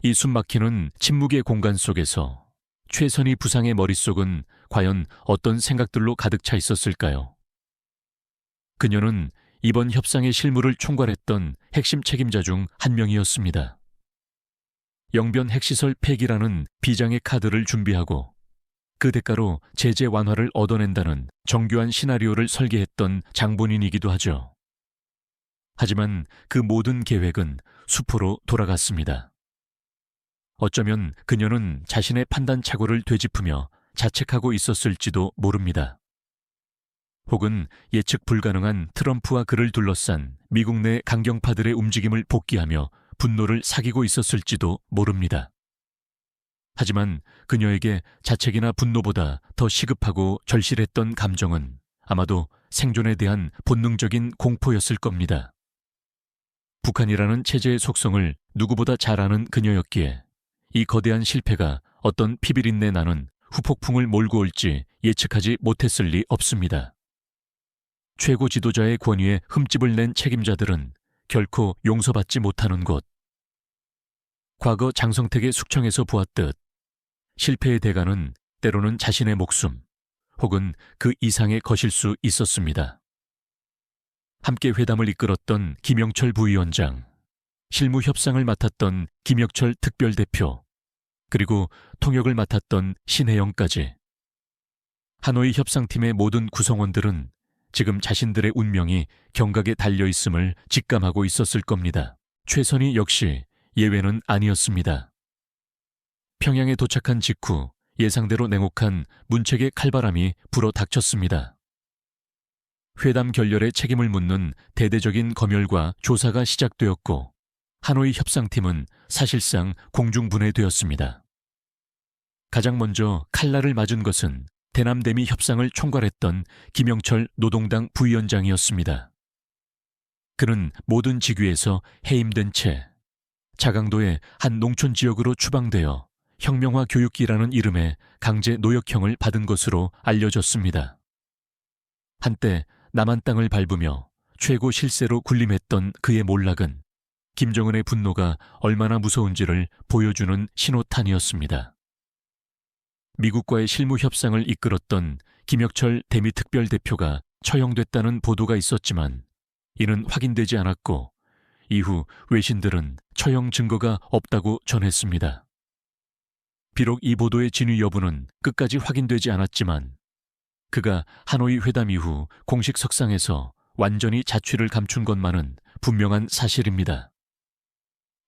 이 숨막히는 침묵의 공간 속에서 최선희 부상의 머릿속은 과연 어떤 생각들로 가득 차 있었을까요? 그녀는 이번 협상의 실무를 총괄했던 핵심 책임자 중 한 명이었습니다. 영변 핵시설 폐기라는 비장의 카드를 준비하고 그 대가로 제재 완화를 얻어낸다는 정교한 시나리오를 설계했던 장본인이기도 하죠. 하지만 그 모든 계획은 수포로 돌아갔습니다. 어쩌면 그녀는 자신의 판단착오를 되짚으며 자책하고 있었을지도 모릅니다. 혹은 예측 불가능한 트럼프와 그를 둘러싼 미국 내 강경파들의 움직임을 복귀하며 분노를 사귀고 있었을지도 모릅니다. 하지만 그녀에게 자책이나 분노보다 더 시급하고 절실했던 감정은 아마도 생존에 대한 본능적인 공포였을 겁니다. 북한이라는 체제의 속성을 누구보다 잘 아는 그녀였기에 이 거대한 실패가 어떤 피비린내 나는 후폭풍을 몰고 올지 예측하지 못했을 리 없습니다. 최고 지도자의 권위에 흠집을 낸 책임자들은 결코 용서받지 못하는 곳. 과거 장성택의 숙청에서 보았듯 실패의 대가는 때로는 자신의 목숨 혹은 그 이상의 것일 수 있었습니다. 함께 회담을 이끌었던 김영철 부위원장, 실무 협상을 맡았던 김혁철 특별대표, 그리고 통역을 맡았던 신혜영까지. 하노이 협상팀의 모든 구성원들은 지금 자신들의 운명이 경각에 달려있음을 직감하고 있었을 겁니다. 최선희 역시 예외는 아니었습니다. 평양에 도착한 직후 예상대로 냉혹한 문책의 칼바람이 불어 닥쳤습니다. 회담 결렬의 책임을 묻는 대대적인 검열과 조사가 시작되었고 하노이 협상팀은 사실상 공중분해되었습니다. 가장 먼저 칼날을 맞은 것은 대남대미 협상을 총괄했던 김영철 노동당 부위원장이었습니다. 그는 모든 직위에서 해임된 채 자강도의 한 농촌 지역으로 추방되어 혁명화 교육기라는 이름의 강제 노역형을 받은 것으로 알려졌습니다. 한때 남한 땅을 밟으며 최고 실세로 군림했던 그의 몰락은 김정은의 분노가 얼마나 무서운지를 보여주는 신호탄이었습니다. 미국과의 실무 협상을 이끌었던 김혁철 대미특별대표가 처형됐다는 보도가 있었지만 이는 확인되지 않았고 이후 외신들은 처형 증거가 없다고 전했습니다. 비록 이 보도의 진위 여부는 끝까지 확인되지 않았지만 그가 하노이 회담 이후 공식 석상에서 완전히 자취를 감춘 것만은 분명한 사실입니다.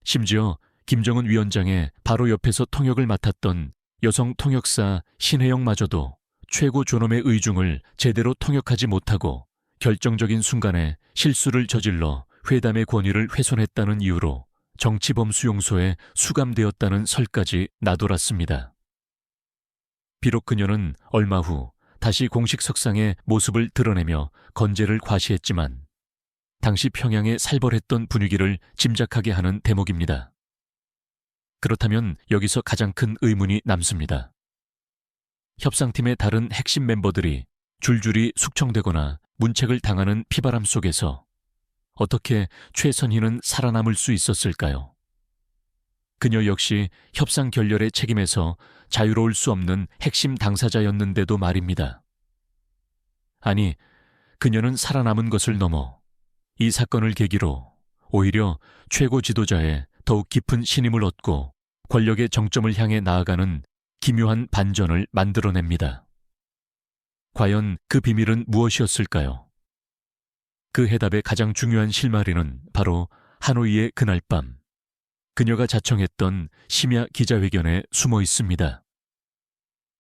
심지어 김정은 위원장의 바로 옆에서 통역을 맡았던 여성 통역사 신혜영마저도 최고 존엄의 의중을 제대로 통역하지 못하고 결정적인 순간에 실수를 저질러 회담의 권위를 훼손했다는 이유로 정치범수용소에 수감되었다는 설까지 나돌았습니다. 비록 그녀는 얼마 후 다시 공식 석상에 모습을 드러내며 건재를 과시했지만 당시 평양의 살벌했던 분위기를 짐작하게 하는 대목입니다. 그렇다면 여기서 가장 큰 의문이 남습니다. 협상팀의 다른 핵심 멤버들이 줄줄이 숙청되거나 문책을 당하는 피바람 속에서 어떻게 최선희는 살아남을 수 있었을까요? 그녀 역시 협상 결렬의 책임에서 자유로울 수 없는 핵심 당사자였는데도 말입니다. 아니, 그녀는 살아남은 것을 넘어 이 사건을 계기로 오히려 최고 지도자의 더욱 깊은 신임을 얻고 권력의 정점을 향해 나아가는 기묘한 반전을 만들어냅니다. 과연 그 비밀은 무엇이었을까요? 그 해답의 가장 중요한 실마리는 바로 하노이의 그날 밤 그녀가 자청했던 심야 기자회견에 숨어 있습니다.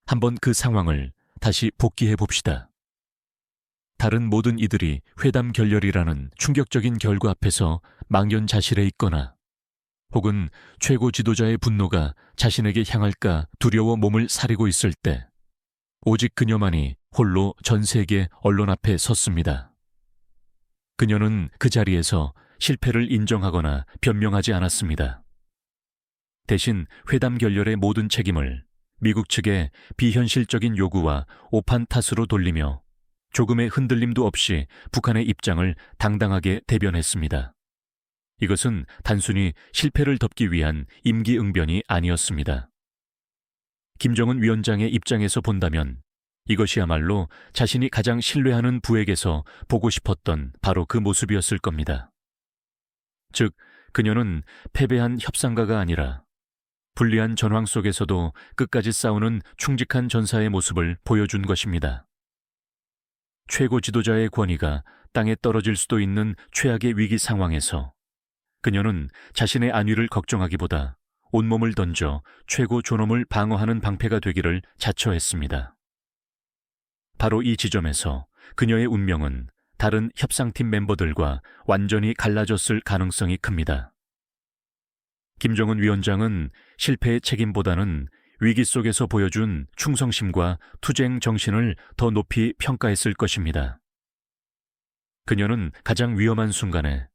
한번 그 상황을 다시 복기해 봅시다. 다른 모든 이들이 회담 결렬이라는 충격적인 결과 앞에서 망연자실해 있거나 혹은 최고 지도자의 분노가 자신에게 향할까 두려워 몸을 사리고 있을 때 오직 그녀만이 홀로 전 세계 언론 앞에 섰습니다. 그녀는 그 자리에서 실패를 인정하거나 변명하지 않았습니다. 대신 회담 결렬의 모든 책임을 미국 측의 비현실적인 요구와 오판 탓으로 돌리며 조금의 흔들림도 없이 북한의 입장을 당당하게 대변했습니다. 이것은 단순히 실패를 덮기 위한 임기응변이 아니었습니다. 김정은 위원장의 입장에서 본다면 이것이야말로 자신이 가장 신뢰하는 부에게서 보고 싶었던 바로 그 모습이었을 겁니다. 즉, 그녀는 패배한 협상가가 아니라 불리한 전황 속에서도 끝까지 싸우는 충직한 전사의 모습을 보여준 것입니다. 최고 지도자의 권위가 땅에 떨어질 수도 있는 최악의 위기 상황에서 그녀는 자신의 안위를 걱정하기보다 온몸을 던져 최고 존엄을 방어하는 방패가 되기를 자처했습니다. 바로 이 지점에서 그녀의 운명은 다른 협상팀 멤버들과 완전히 갈라졌을 가능성이 큽니다. 김정은 위원장은 실패의 책임보다는 위기 속에서 보여준 충성심과 투쟁 정신을 더 높이 평가했을 것입니다. 그녀는 가장 위험한 순간에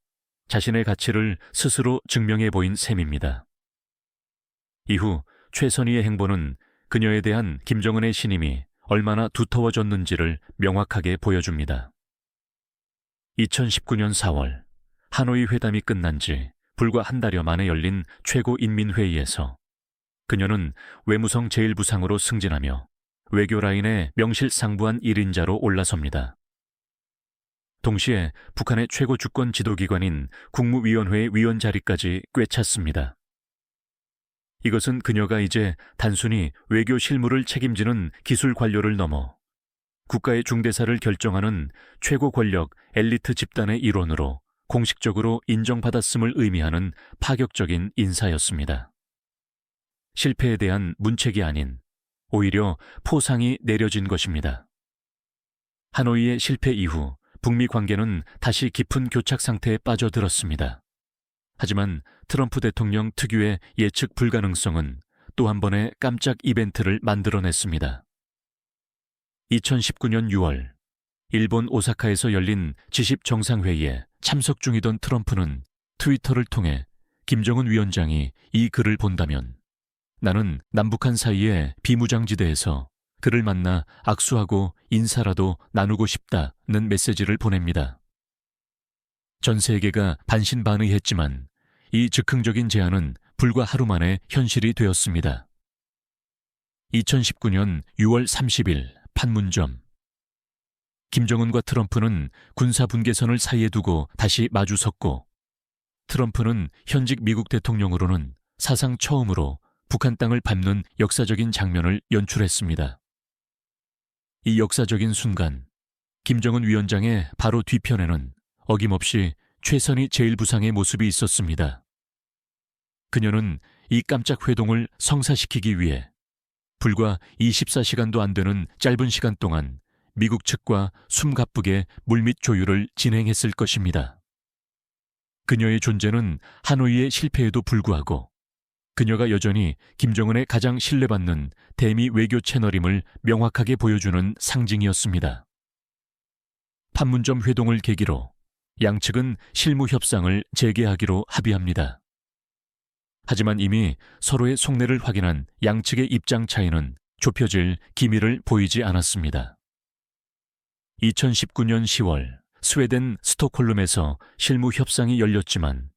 자신의 가치를 스스로 증명해 보인 셈입니다. 이후 최선희의 행보는 그녀에 대한 김정은의 신임이 얼마나 두터워졌는지를 명확하게 보여줍니다. 2019년 4월 하노이 회담이 끝난 지 불과 한 달여 만에 열린 최고인민회의에서 그녀는 외무성 제1부상으로 승진하며 외교 라인의 명실상부한 1인자로 올라섭니다. 동시에 북한의 최고 주권 지도기관인 국무위원회의 위원 자리까지 꿰찼습니다. 이것은 그녀가 이제 단순히 외교 실무를 책임지는 기술 관료를 넘어 국가의 중대사를 결정하는 최고 권력 엘리트 집단의 일원으로 공식적으로 인정받았음을 의미하는 파격적인 인사였습니다. 실패에 대한 문책이 아닌 오히려 포상이 내려진 것입니다. 하노이의 실패 이후 북미 관계는 다시 깊은 교착 상태에 빠져들었습니다. 하지만 트럼프 대통령 특유의 예측 불가능성은 또 한 번의 깜짝 이벤트를 만들어냈습니다. 2019년 6월 일본 오사카에서 열린 G10 정상회의에 참석 중이던 트럼프는 트위터를 통해 김정은 위원장이 이 글을 본다면 나는 남북한 사이의 비무장지대에서 그를 만나 악수하고 인사라도 나누고 싶다는 메시지를 보냅니다. 전 세계가 반신반의했지만 이 즉흥적인 제안은 불과 하루 만에 현실이 되었습니다. 2019년 6월 30일 판문점. 김정은과 트럼프는 군사분계선을 사이에 두고 다시 마주섰고 트럼프는 현직 미국 대통령으로는 사상 처음으로 북한 땅을 밟는 역사적인 장면을 연출했습니다. 이 역사적인 순간 김정은 위원장의 바로 뒤편에는 어김없이 최선희 제1부상의 모습이 있었습니다. 그녀는 이 깜짝 회동을 성사시키기 위해 불과 24시간도 안 되는 짧은 시간 동안 미국 측과 숨가쁘게 물밑 조율을 진행했을 것입니다. 그녀의 존재는 하노이의 실패에도 불구하고 그녀가 여전히 김정은의 가장 신뢰받는 대미 외교 채널임을 명확하게 보여주는 상징이었습니다. 판문점 회동을 계기로 양측은 실무 협상을 재개하기로 합의합니다. 하지만 이미 서로의 속내를 확인한 양측의 입장 차이는 좁혀질 기미를 보이지 않았습니다. 2019년 10월 스웨덴 스톡홀름에서 실무 협상이 열렸지만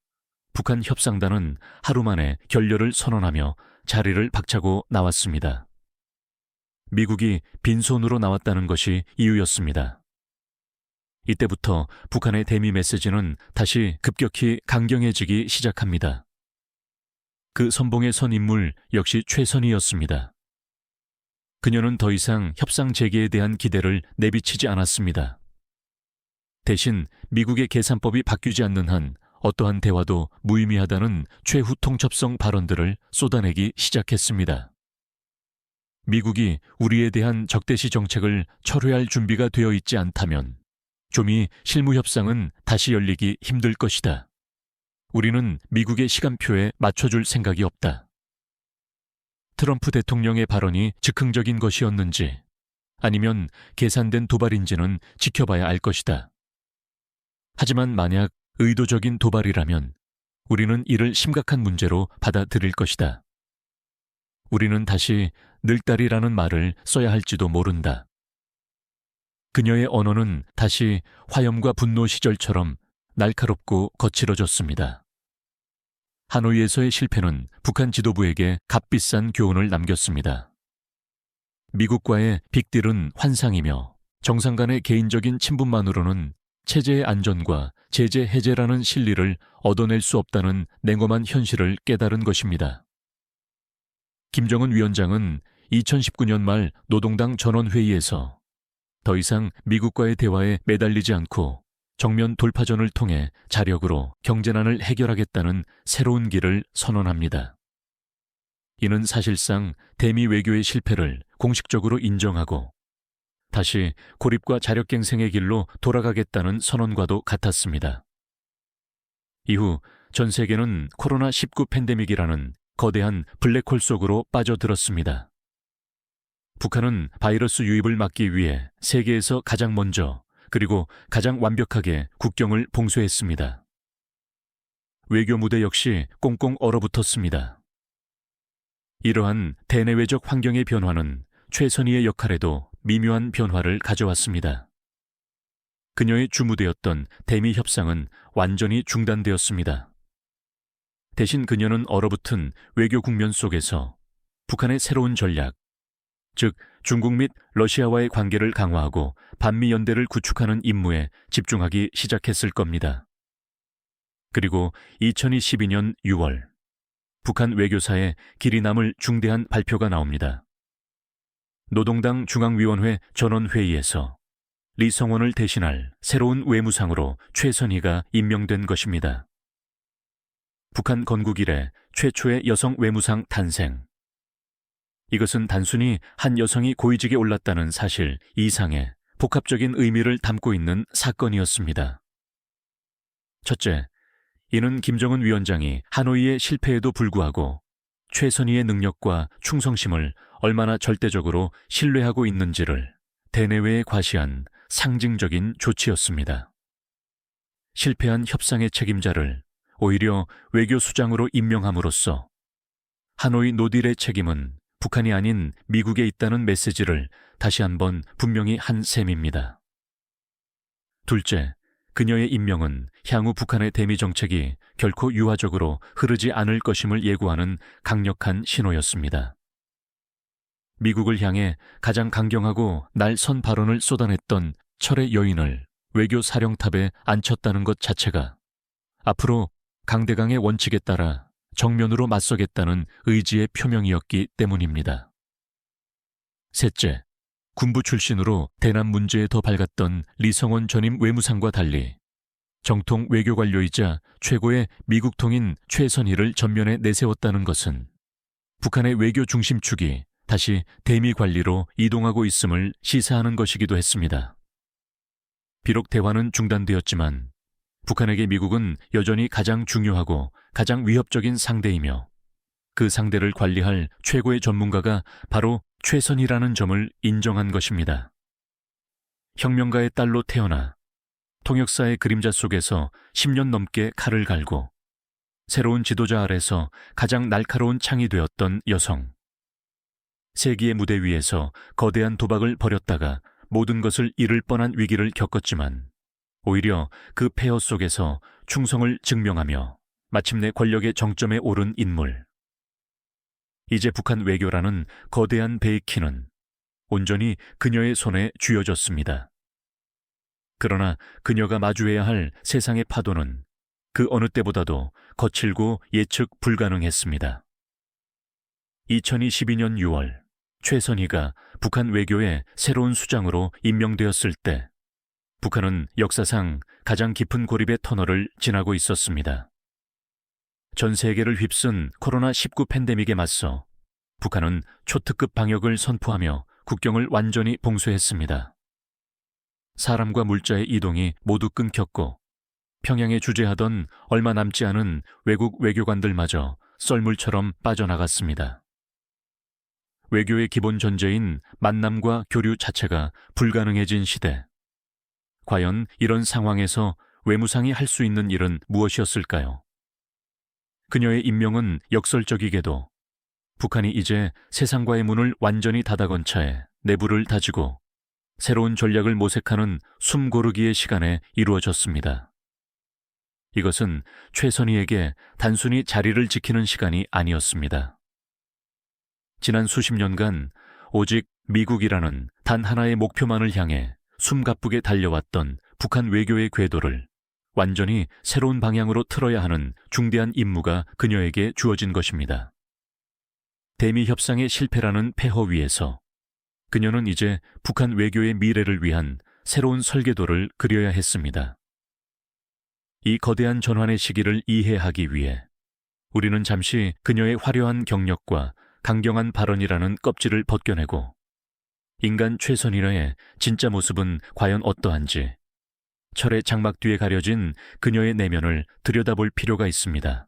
북한 협상단은 하루 만에 결렬을 선언하며 자리를 박차고 나왔습니다. 미국이 빈손으로 나왔다는 것이 이유였습니다. 이때부터 북한의 대미 메시지는 다시 급격히 강경해지기 시작합니다. 그 선봉에 선 인물 역시 최선희였습니다. 그녀는 더 이상 협상 재개에 대한 기대를 내비치지 않았습니다. 대신 미국의 계산법이 바뀌지 않는 한 어떠한 대화도 무의미하다는 최후 통첩성 발언들을 쏟아내기 시작했습니다. 미국이 우리에 대한 적대시 정책을 철회할 준비가 되어 있지 않다면 좀이 실무 협상은 다시 열리기 힘들 것이다. 우리는 미국의 시간표에 맞춰줄 생각이 없다. 트럼프 대통령의 발언이 즉흥적인 것이었는지 아니면 계산된 도발인지는 지켜봐야 알 것이다. 하지만 만약 의도적인 도발이라면 우리는 이를 심각한 문제로 받아들일 것이다. 우리는 다시 늙다리라는 말을 써야 할지도 모른다. 그녀의 언어는 다시 화염과 분노 시절처럼 날카롭고 거칠어졌습니다. 하노이에서의 실패는 북한 지도부에게 값비싼 교훈을 남겼습니다. 미국과의 빅딜은 환상이며 정상 간의 개인적인 친분만으로는 체제의 안전과 제재 해제라는 실리를 얻어낼 수 없다는 냉엄한 현실을 깨달은 것입니다. 김정은 위원장은 2019년 말 노동당 전원회의에서 더 이상 미국과의 대화에 매달리지 않고 정면 돌파전을 통해 자력으로 경제난을 해결하겠다는 새로운 길을 선언합니다. 이는 사실상 대미 외교의 실패를 공식적으로 인정하고 다시 고립과 자력갱생의 길로 돌아가겠다는 선언과도 같았습니다. 이후 전 세계는 코로나19 팬데믹이라는 거대한 블랙홀 속으로 빠져들었습니다. 북한은 바이러스 유입을 막기 위해 세계에서 가장 먼저 그리고 가장 완벽하게 국경을 봉쇄했습니다. 외교 무대 역시 꽁꽁 얼어붙었습니다. 이러한 대내외적 환경의 변화는 최선희의 역할에도 미묘한 변화를 가져왔습니다. 그녀의 주무되었던 대미 협상은 완전히 중단되었습니다. 대신 그녀는 얼어붙은 외교 국면 속에서 북한의 새로운 전략, 즉 중국 및 러시아와의 관계를 강화하고 반미 연대를 구축하는 임무에 집중하기 시작했을 겁니다. 그리고 2022년 6월 북한 외교사에 길이 남을 중대한 발표가 나옵니다. 노동당 중앙위원회 전원회의에서 리성원을 대신할 새로운 외무상으로 최선희가 임명된 것입니다. 북한 건국 이래 최초의 여성 외무상 탄생. 이것은 단순히 한 여성이 고위직에 올랐다는 사실 이상의 복합적인 의미를 담고 있는 사건이었습니다. 첫째, 이는 김정은 위원장이 하노이의 실패에도 불구하고 최선희의 능력과 충성심을 얼마나 절대적으로 신뢰하고 있는지를 대내외에 과시한 상징적인 조치였습니다. 실패한 협상의 책임자를 오히려 외교수장으로 임명함으로써 하노이 노딜의 책임은 북한이 아닌 미국에 있다는 메시지를 다시 한번 분명히 한 셈입니다. 둘째, 그녀의 임명은 향후 북한의 대미 정책이 결코 유화적으로 흐르지 않을 것임을 예고하는 강력한 신호였습니다. 미국을 향해 가장 강경하고 날선 발언을 쏟아냈던 철의 여인을 외교 사령탑에 앉혔다는 것 자체가 앞으로 강대강의 원칙에 따라 정면으로 맞서겠다는 의지의 표명이었기 때문입니다. 셋째, 군부 출신으로 대남 문제에 더 밝았던 리성원 전임 외무상과 달리 정통 외교 관료이자 최고의 미국 통인 최선희를 전면에 내세웠다는 것은 북한의 외교 중심축이 다시 대미 관리로 이동하고 있음을 시사하는 것이기도 했습니다. 비록 대화는 중단되었지만 북한에게 미국은 여전히 가장 중요하고 가장 위협적인 상대이며 그 상대를 관리할 최고의 전문가가 바로 최선희라는 점을 인정한 것입니다. 혁명가의 딸로 태어나 통역사의 그림자 속에서 10년 넘게 칼을 갈고 새로운 지도자 아래서 가장 날카로운 창이 되었던 여성. 세기의 무대 위에서 거대한 도박을 벌였다가 모든 것을 잃을 뻔한 위기를 겪었지만 오히려 그 폐허 속에서 충성을 증명하며 마침내 권력의 정점에 오른 인물. 이제 북한 외교라는 거대한 배의 키는 온전히 그녀의 손에 쥐어졌습니다. 그러나 그녀가 마주해야 할 세상의 파도는 그 어느 때보다도 거칠고 예측 불가능했습니다. 2022년 6월 최선희가 북한 외교의 새로운 수장으로 임명되었을 때 북한은 역사상 가장 깊은 고립의 터널을 지나고 있었습니다. 전 세계를 휩쓴 코로나19 팬데믹에 맞서 북한은 초특급 방역을 선포하며 국경을 완전히 봉쇄했습니다. 사람과 물자의 이동이 모두 끊겼고 평양에 주재하던 얼마 남지 않은 외국 외교관들마저 썰물처럼 빠져나갔습니다. 외교의 기본 전제인 만남과 교류 자체가 불가능해진 시대. 과연 이런 상황에서 외무상이 할 수 있는 일은 무엇이었을까요? 그녀의 임명은 역설적이게도 북한이 이제 세상과의 문을 완전히 닫아건 차에 내부를 다지고 새로운 전략을 모색하는 숨고르기의 시간에 이루어졌습니다. 이것은 최선희에게 단순히 자리를 지키는 시간이 아니었습니다. 지난 수십 년간 오직 미국이라는 단 하나의 목표만을 향해 숨가쁘게 달려왔던 북한 외교의 궤도를 완전히 새로운 방향으로 틀어야 하는 중대한 임무가 그녀에게 주어진 것입니다. 대미 협상의 실패라는 폐허 위에서 그녀는 이제 북한 외교의 미래를 위한 새로운 설계도를 그려야 했습니다. 이 거대한 전환의 시기를 이해하기 위해 우리는 잠시 그녀의 화려한 경력과 강경한 발언이라는 껍질을 벗겨내고 인간 최선희의 진짜 모습은 과연 어떠한지 철의 장막 뒤에 가려진 그녀의 내면을 들여다볼 필요가 있습니다.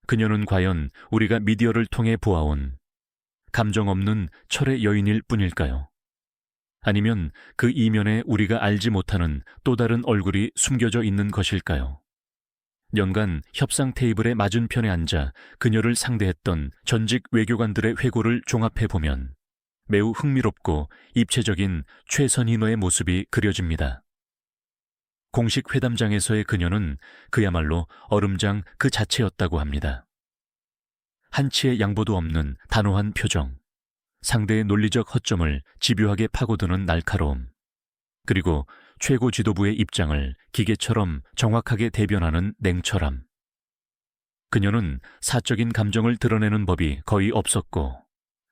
그녀는 과연 우리가 미디어를 통해 보아온 감정 없는 철의 여인일 뿐일까요? 아니면 그 이면에 우리가 알지 못하는 또 다른 얼굴이 숨겨져 있는 것일까요? 연간 협상 테이블의 맞은편에 앉아 그녀를 상대했던 전직 외교관들의 회고를 종합해보면 매우 흥미롭고 입체적인 최선희노의 모습이 그려집니다. 공식 회담장에서의 그녀는 그야말로 얼음장 그 자체였다고 합니다. 한치의 양보도 없는 단호한 표정, 상대의 논리적 허점을 집요하게 파고드는 날카로움, 그리고 최고 지도부의 입장을 기계처럼 정확하게 대변하는 냉철함. 그녀는 사적인 감정을 드러내는 법이 거의 없었고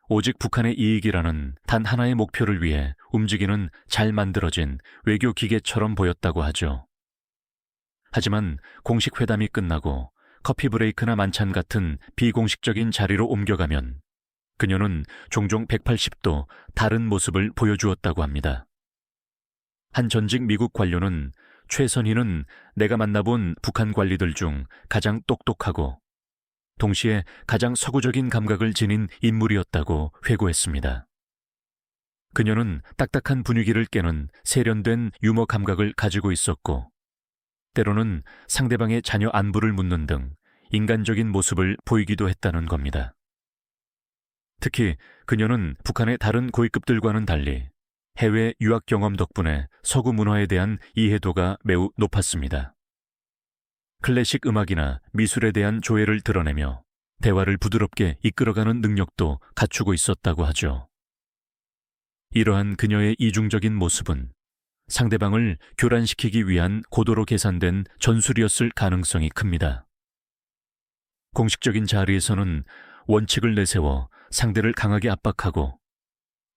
오직 북한의 이익이라는 단 하나의 목표를 위해 움직이는 잘 만들어진 외교 기계처럼 보였다고 하죠. 하지만 공식 회담이 끝나고 커피 브레이크나 만찬 같은 비공식적인 자리로 옮겨가면 그녀는 종종 180도 다른 모습을 보여주었다고 합니다. 한 전직 미국 관료는 최선희는 내가 만나본 북한 관리들 중 가장 똑똑하고 동시에 가장 서구적인 감각을 지닌 인물이었다고 회고했습니다. 그녀는 딱딱한 분위기를 깨는 세련된 유머 감각을 가지고 있었고 때로는 상대방의 자녀 안부를 묻는 등 인간적인 모습을 보이기도 했다는 겁니다. 특히 그녀는 북한의 다른 고위급들과는 달리 해외 유학 경험 덕분에 서구 문화에 대한 이해도가 매우 높았습니다. 클래식 음악이나 미술에 대한 조예를 드러내며 대화를 부드럽게 이끌어가는 능력도 갖추고 있었다고 하죠. 이러한 그녀의 이중적인 모습은 상대방을 교란시키기 위한 고도로 계산된 전술이었을 가능성이 큽니다. 공식적인 자리에서는 원칙을 내세워 상대를 강하게 압박하고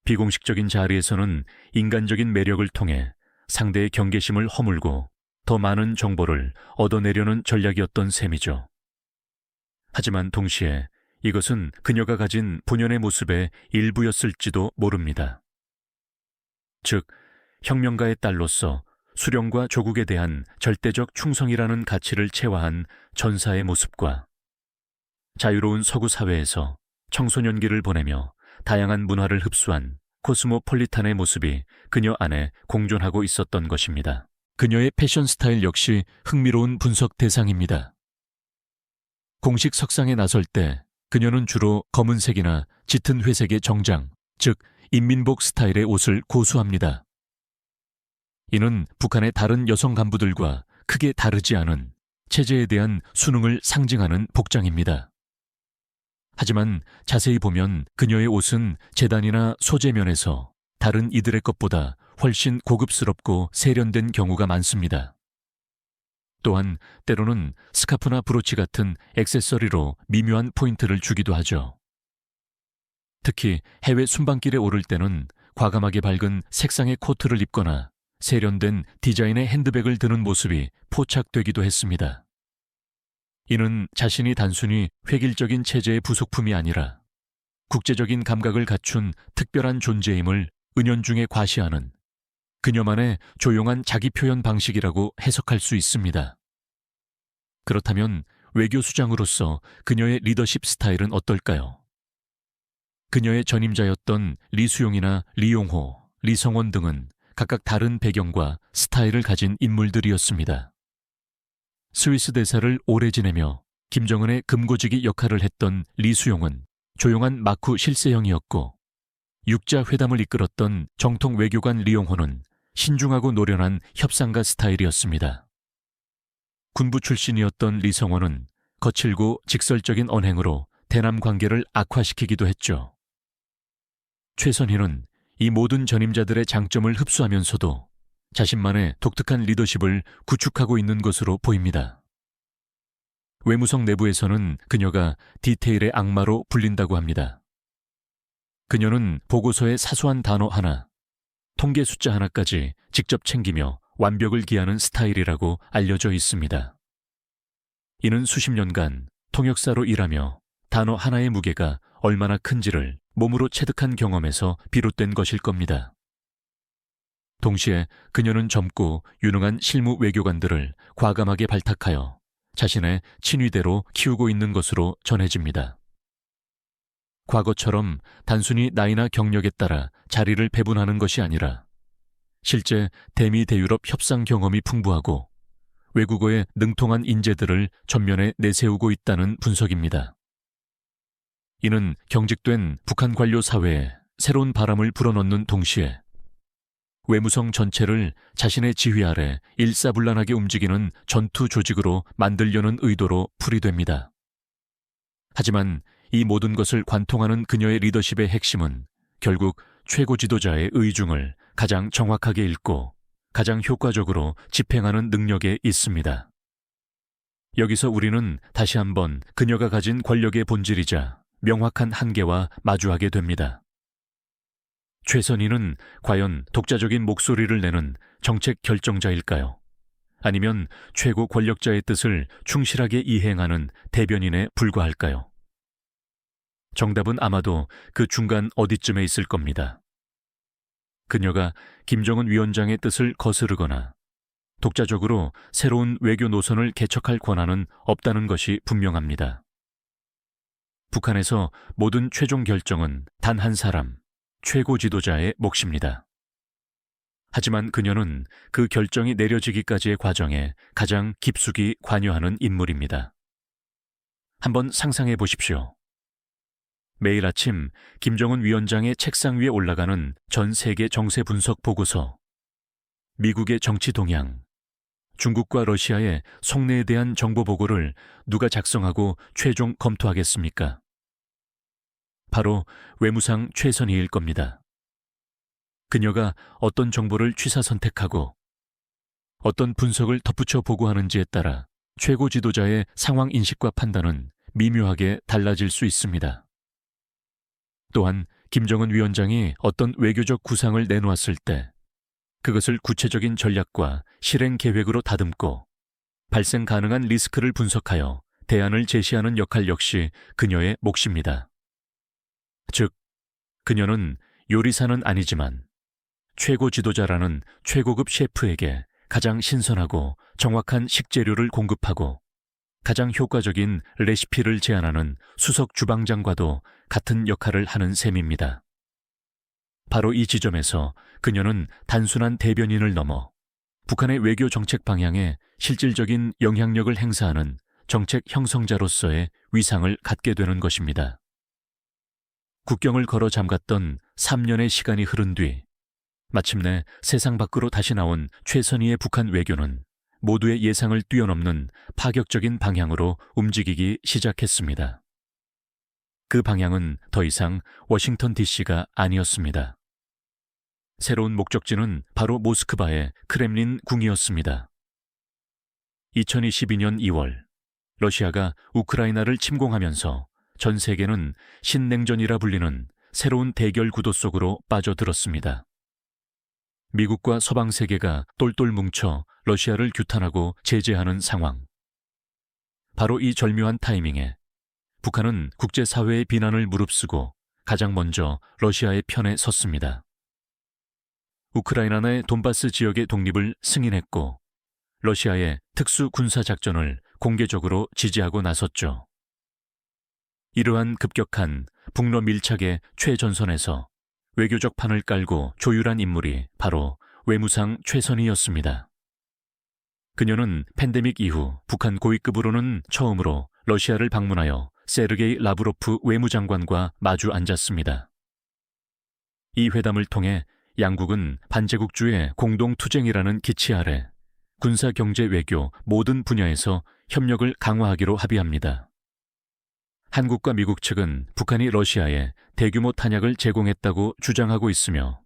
비공식적인 자리에서는 인간적인 매력을 통해 상대의 경계심을 허물고 더 많은 정보를 얻어내려는 전략이었던 셈이죠. 하지만 동시에 이것은 그녀가 가진 본연의 모습의 일부였을지도 모릅니다. 즉, 혁명가의 딸로서 수령과 조국에 대한 절대적 충성이라는 가치를 체화한 전사의 모습과 자유로운 서구 사회에서 청소년기를 보내며 다양한 문화를 흡수한 코스모폴리탄의 모습이 그녀 안에 공존하고 있었던 것입니다. 그녀의 패션 스타일 역시 흥미로운 분석 대상입니다. 공식 석상에 나설 때 그녀는 주로 검은색이나 짙은 회색의 정장, 즉 인민복 스타일의 옷을 고수합니다. 이는 북한의 다른 여성 간부들과 크게 다르지 않은 체제에 대한 순응을 상징하는 복장입니다. 하지만 자세히 보면 그녀의 옷은 재단이나 소재면에서 다른 이들의 것보다 훨씬 고급스럽고 세련된 경우가 많습니다. 또한 때로는 스카프나 브로치 같은 액세서리로 미묘한 포인트를 주기도 하죠. 특히 해외 순방길에 오를 때는 과감하게 밝은 색상의 코트를 입거나 세련된 디자인의 핸드백을 드는 모습이 포착되기도 했습니다. 이는 자신이 단순히 획일적인 체제의 부속품이 아니라 국제적인 감각을 갖춘 특별한 존재임을 은연중에 과시하는 그녀만의 조용한 자기 표현 방식이라고 해석할 수 있습니다. 그렇다면 외교수장으로서 그녀의 리더십 스타일은 어떨까요? 그녀의 전임자였던 리수용이나 리용호, 리성원 등은 각각 다른 배경과 스타일을 가진 인물들이었습니다. 스위스 대사를 오래 지내며 김정은의 금고지기 역할을 했던 리수용은 조용한 마쿠 실세형이었고 육자 회담을 이끌었던 정통 외교관 리용호는 신중하고 노련한 협상가 스타일이었습니다. 군부 출신이었던 리성원은 거칠고 직설적인 언행으로 대남 관계를 악화시키기도 했죠. 최선희는 이 모든 전임자들의 장점을 흡수하면서도 자신만의 독특한 리더십을 구축하고 있는 것으로 보입니다. 외무성 내부에서는 그녀가 디테일의 악마로 불린다고 합니다. 그녀는 보고서의 사소한 단어 하나, 통계 숫자 하나까지 직접 챙기며 완벽을 기하는 스타일이라고 알려져 있습니다. 이는 수십 년간 통역사로 일하며 단어 하나의 무게가 얼마나 큰지를 몸으로 체득한 경험에서 비롯된 것일 겁니다. 동시에 그녀는 젊고 유능한 실무 외교관들을 과감하게 발탁하여 자신의 친위대로 키우고 있는 것으로 전해집니다. 과거처럼 단순히 나이나 경력에 따라 자리를 배분하는 것이 아니라 실제 대미 대유럽 협상 경험이 풍부하고 외국어에 능통한 인재들을 전면에 내세우고 있다는 분석입니다. 이는 경직된 북한 관료 사회에 새로운 바람을 불어넣는 동시에 외무성 전체를 자신의 지휘 아래 일사불란하게 움직이는 전투 조직으로 만들려는 의도로 풀이됩니다. 하지만 이 모든 것을 관통하는 그녀의 리더십의 핵심은 결국 최고 지도자의 의중을 가장 정확하게 읽고 가장 효과적으로 집행하는 능력에 있습니다. 여기서 우리는 다시 한번 그녀가 가진 권력의 본질이자 명확한 한계와 마주하게 됩니다. 최선희는 과연 독자적인 목소리를 내는 정책 결정자일까요? 아니면 최고 권력자의 뜻을 충실하게 이행하는 대변인에 불과할까요? 정답은 아마도 그 중간 어디쯤에 있을 겁니다. 그녀가 김정은 위원장의 뜻을 거스르거나 독자적으로 새로운 외교 노선을 개척할 권한은 없다는 것이 분명합니다. 북한에서 모든 최종 결정은 단 한 사람, 최고 지도자의 몫입니다. 하지만 그녀는 그 결정이 내려지기까지의 과정에 가장 깊숙이 관여하는 인물입니다. 한번 상상해 보십시오. 매일 아침 김정은 위원장의 책상 위에 올라가는 전 세계 정세 분석 보고서, 미국의 정치 동향, 중국과 러시아의 속내에 대한 정보 보고를 누가 작성하고 최종 검토하겠습니까? 바로 외무상 최선희일 겁니다. 그녀가 어떤 정보를 취사 선택하고 어떤 분석을 덧붙여 보고하는지에 따라 최고 지도자의 상황 인식과 판단은 미묘하게 달라질 수 있습니다. 또한 김정은 위원장이 어떤 외교적 구상을 내놓았을 때 그것을 구체적인 전략과 실행 계획으로 다듬고 발생 가능한 리스크를 분석하여 대안을 제시하는 역할 역시 그녀의 몫입니다. 즉, 그녀는 요리사는 아니지만 최고 지도자라는 최고급 셰프에게 가장 신선하고 정확한 식재료를 공급하고 가장 효과적인 레시피를 제안하는 수석 주방장과도 같은 역할을 하는 셈입니다. 바로 이 지점에서 그녀는 단순한 대변인을 넘어 북한의 외교 정책 방향에 실질적인 영향력을 행사하는 정책 형성자로서의 위상을 갖게 되는 것입니다. 국경을 걸어 잠갔던 3년의 시간이 흐른 뒤 마침내 세상 밖으로 다시 나온 최선희의 북한 외교는 모두의 예상을 뛰어넘는 파격적인 방향으로 움직이기 시작했습니다. 그 방향은 더 이상 워싱턴 DC가 아니었습니다. 새로운 목적지는 바로 모스크바의 크렘린 궁이었습니다. 2022년 2월, 러시아가 우크라이나를 침공하면서 전 세계는 신냉전이라 불리는 새로운 대결 구도 속으로 빠져들었습니다. 미국과 서방 세계가 똘똘 뭉쳐 러시아를 규탄하고 제재하는 상황. 바로 이 절묘한 타이밍에 북한은 국제사회의 비난을 무릅쓰고 가장 먼저 러시아의 편에 섰습니다. 우크라이나 내 돈바스 지역의 독립을 승인했고 러시아의 특수 군사작전을 공개적으로 지지하고 나섰죠. 이러한 급격한 북러 밀착의 최전선에서 외교적 판을 깔고 조율한 인물이 바로 외무상 최선희였습니다. 그녀는 팬데믹 이후 북한 고위급으로는 처음으로 러시아를 방문하여 세르게이 라브로프 외무장관과 마주 앉았습니다. 이 회담을 통해 양국은 반제국주의 공동투쟁이라는 기치 아래 군사, 경제, 외교 모든 분야에서 협력을 강화하기로 합의합니다. 한국과 미국 측은 북한이 러시아에 대규모 탄약을 제공했다고 주장하고 있으며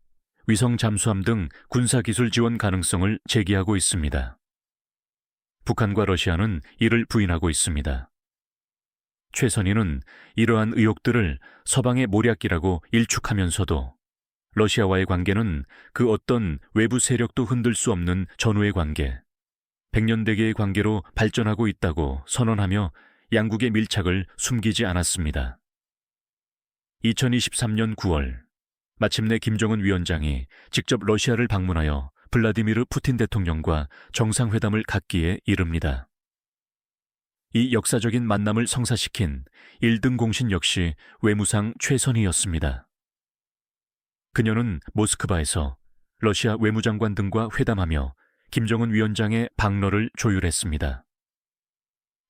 위성 잠수함 등 군사기술 지원 가능성을 제기하고 있습니다. 북한과 러시아는 이를 부인하고 있습니다. 최선희는 이러한 의혹들을 서방의 모략이라고 일축하면서도 러시아와의 관계는 그 어떤 외부 세력도 흔들 수 없는 전후의 관계, 백년대계의 관계로 발전하고 있다고 선언하며 양국의 밀착을 숨기지 않았습니다. 2023년 9월, 마침내 김정은 위원장이 직접 러시아를 방문하여 블라디미르 푸틴 대통령과 정상회담을 갖기에 이릅니다. 이 역사적인 만남을 성사시킨 1등 공신 역시 외무상 최선희였습니다. 그녀는 모스크바에서 러시아 외무장관 등과 회담하며 김정은 위원장의 방러를 조율했습니다.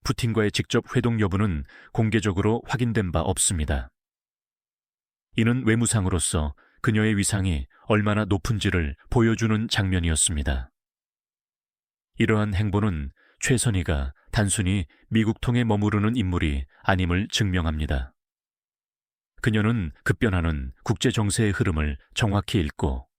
푸틴과의 직접 회동 여부는 공개적으로 확인된 바 없습니다. 이는 외무상으로서 그녀의 위상이 얼마나 높은지를 보여주는 장면이었습니다. 이러한 행보는 최선희가 단순히 미국통에 머무르는 인물이 아님을 증명합니다. 그녀는 급변하는 국제 정세의 흐름을 정확히 읽고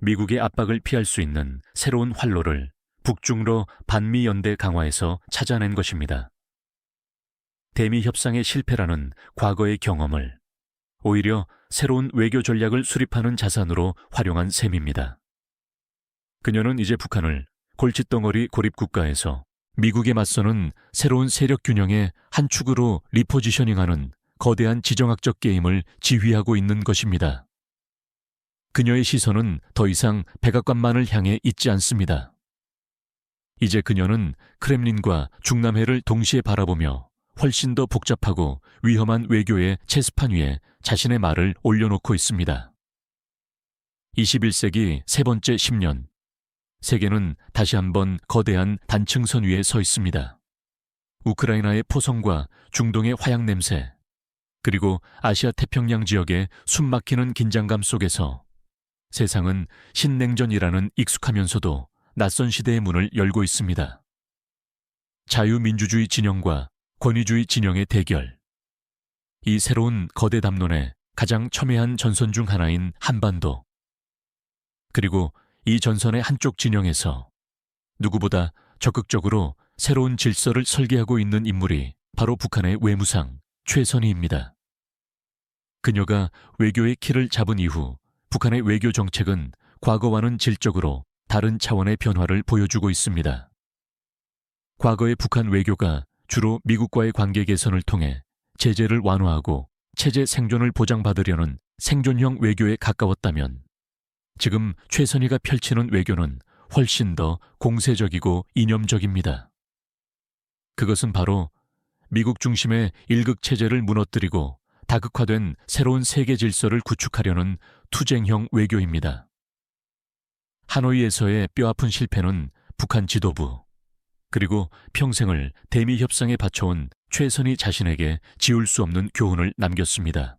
미국의 압박을 피할 수 있는 새로운 활로를 북중러 반미 연대 강화에서 찾아낸 것입니다. 대미 협상의 실패라는 과거의 경험을 오히려 새로운 외교 전략을 수립하는 자산으로 활용한 셈입니다. 그녀는 이제 북한을 골칫덩어리 고립국가에서 미국에 맞서는 새로운 세력 균형의 한 축으로 리포지셔닝하는 거대한 지정학적 게임을 지휘하고 있는 것입니다. 그녀의 시선은 더 이상 백악관만을 향해 있지 않습니다. 이제 그녀는 크렘린과 중남해를 동시에 바라보며 훨씬 더 복잡하고 위험한 외교의 체스판 위에 자신의 말을 올려놓고 있습니다. 21세기 세 번째 10년, 세계는 다시 한번 거대한 단층선 위에 서 있습니다. 우크라이나의 포성과 중동의 화약 냄새, 그리고 아시아 태평양 지역의 숨막히는 긴장감 속에서 세상은 신냉전이라는 익숙하면서도 낯선 시대의 문을 열고 있습니다. 자유민주주의 진영과 권위주의 진영의 대결. 이 새로운 거대 담론의 가장 첨예한 전선 중 하나인 한반도. 그리고 이 전선의 한쪽 진영에서 누구보다 적극적으로 새로운 질서를 설계하고 있는 인물이 바로 북한의 외무상 최선희입니다. 그녀가 외교의 키를 잡은 이후 북한의 외교 정책은 과거와는 질적으로 다른 차원의 변화를 보여주고 있습니다. 과거의 북한 외교가 주로 미국과의 관계 개선을 통해 제재를 완화하고 체제 생존을 보장받으려는 생존형 외교에 가까웠다면 지금 최선희가 펼치는 외교는 훨씬 더 공세적이고 이념적입니다. 그것은 바로 미국 중심의 일극 체제를 무너뜨리고 다극화된 새로운 세계 질서를 구축하려는 투쟁형 외교입니다. 하노이에서의 뼈아픈 실패는 북한 지도부, 그리고 평생을 대미 협상에 바쳐온 최선희 자신에게 지울 수 없는 교훈을 남겼습니다.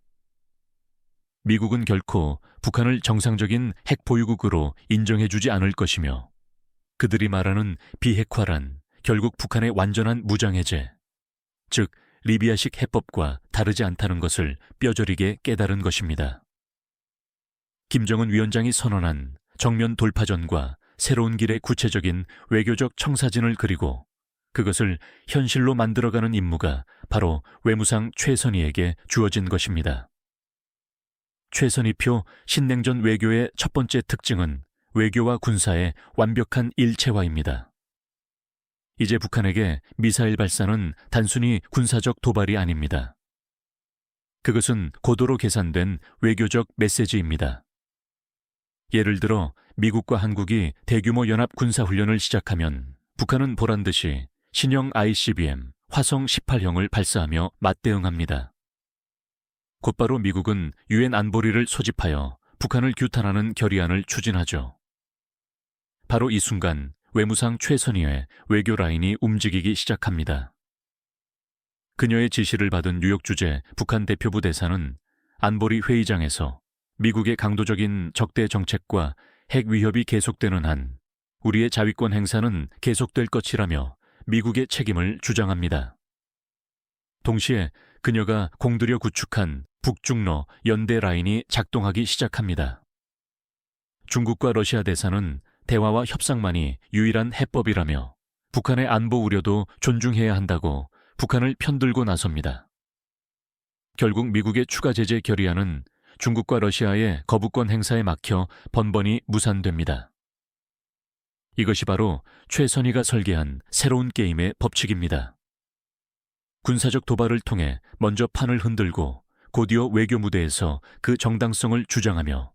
미국은 결코 북한을 정상적인 핵 보유국으로 인정해주지 않을 것이며 그들이 말하는 비핵화란 결국 북한의 완전한 무장해제, 즉 리비아식 해법과 다르지 않다는 것을 뼈저리게 깨달은 것입니다. 김정은 위원장이 선언한 정면 돌파전과 새로운 길의 구체적인 외교적 청사진을 그리고 그것을 현실로 만들어가는 임무가 바로 외무상 최선희에게 주어진 것입니다. 최선희표 신냉전 외교의 첫 번째 특징은 외교와 군사의 완벽한 일체화입니다. 이제 북한에게 미사일 발사는 단순히 군사적 도발이 아닙니다. 그것은 고도로 계산된 외교적 메시지입니다. 예를 들어 미국과 한국이 대규모 연합 군사훈련을 시작하면 북한은 보란듯이 신형 ICBM 화성 18형을 발사하며 맞대응합니다. 곧바로 미국은 유엔 안보리를 소집하여 북한을 규탄하는 결의안을 추진하죠. 바로 이 순간 외무상 최선희의 외교 라인이 움직이기 시작합니다. 그녀의 지시를 받은 뉴욕 주재 북한 대표부 대사는 안보리 회의장에서 미국의 강도적인 적대 정책과 핵 위협이 계속되는 한 우리의 자위권 행사는 계속될 것이라며 미국의 책임을 주장합니다. 동시에 그녀가 공들여 구축한 북중러 연대 라인이 작동하기 시작합니다. 중국과 러시아 대사는 대화와 협상만이 유일한 해법이라며 북한의 안보 우려도 존중해야 한다고 북한을 편들고 나섭니다. 결국 미국의 추가 제재 결의안은 중국과 러시아의 거부권 행사에 막혀 번번이 무산됩니다. 이것이 바로 최선희가 설계한 새로운 게임의 법칙입니다. 군사적 도발을 통해 먼저 판을 흔들고 곧이어 외교 무대에서 그 정당성을 주장하며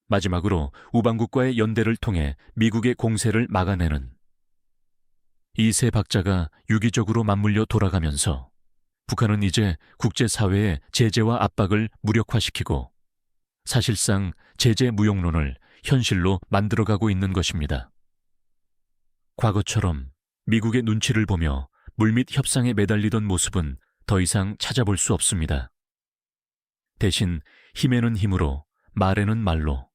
마지막으로 우방국과의 연대를 통해 미국의 공세를 막아내는 이 세 박자가 유기적으로 맞물려 돌아가면서 북한은 이제 국제사회의 제재와 압박을 무력화시키고 사실상 제재 무용론을 현실로 만들어가고 있는 것입니다. 과거처럼 미국의 눈치를 보며 물밑 협상에 매달리던 모습은 더 이상 찾아볼 수 없습니다. 대신 힘에는 힘으로, 말에는 말로,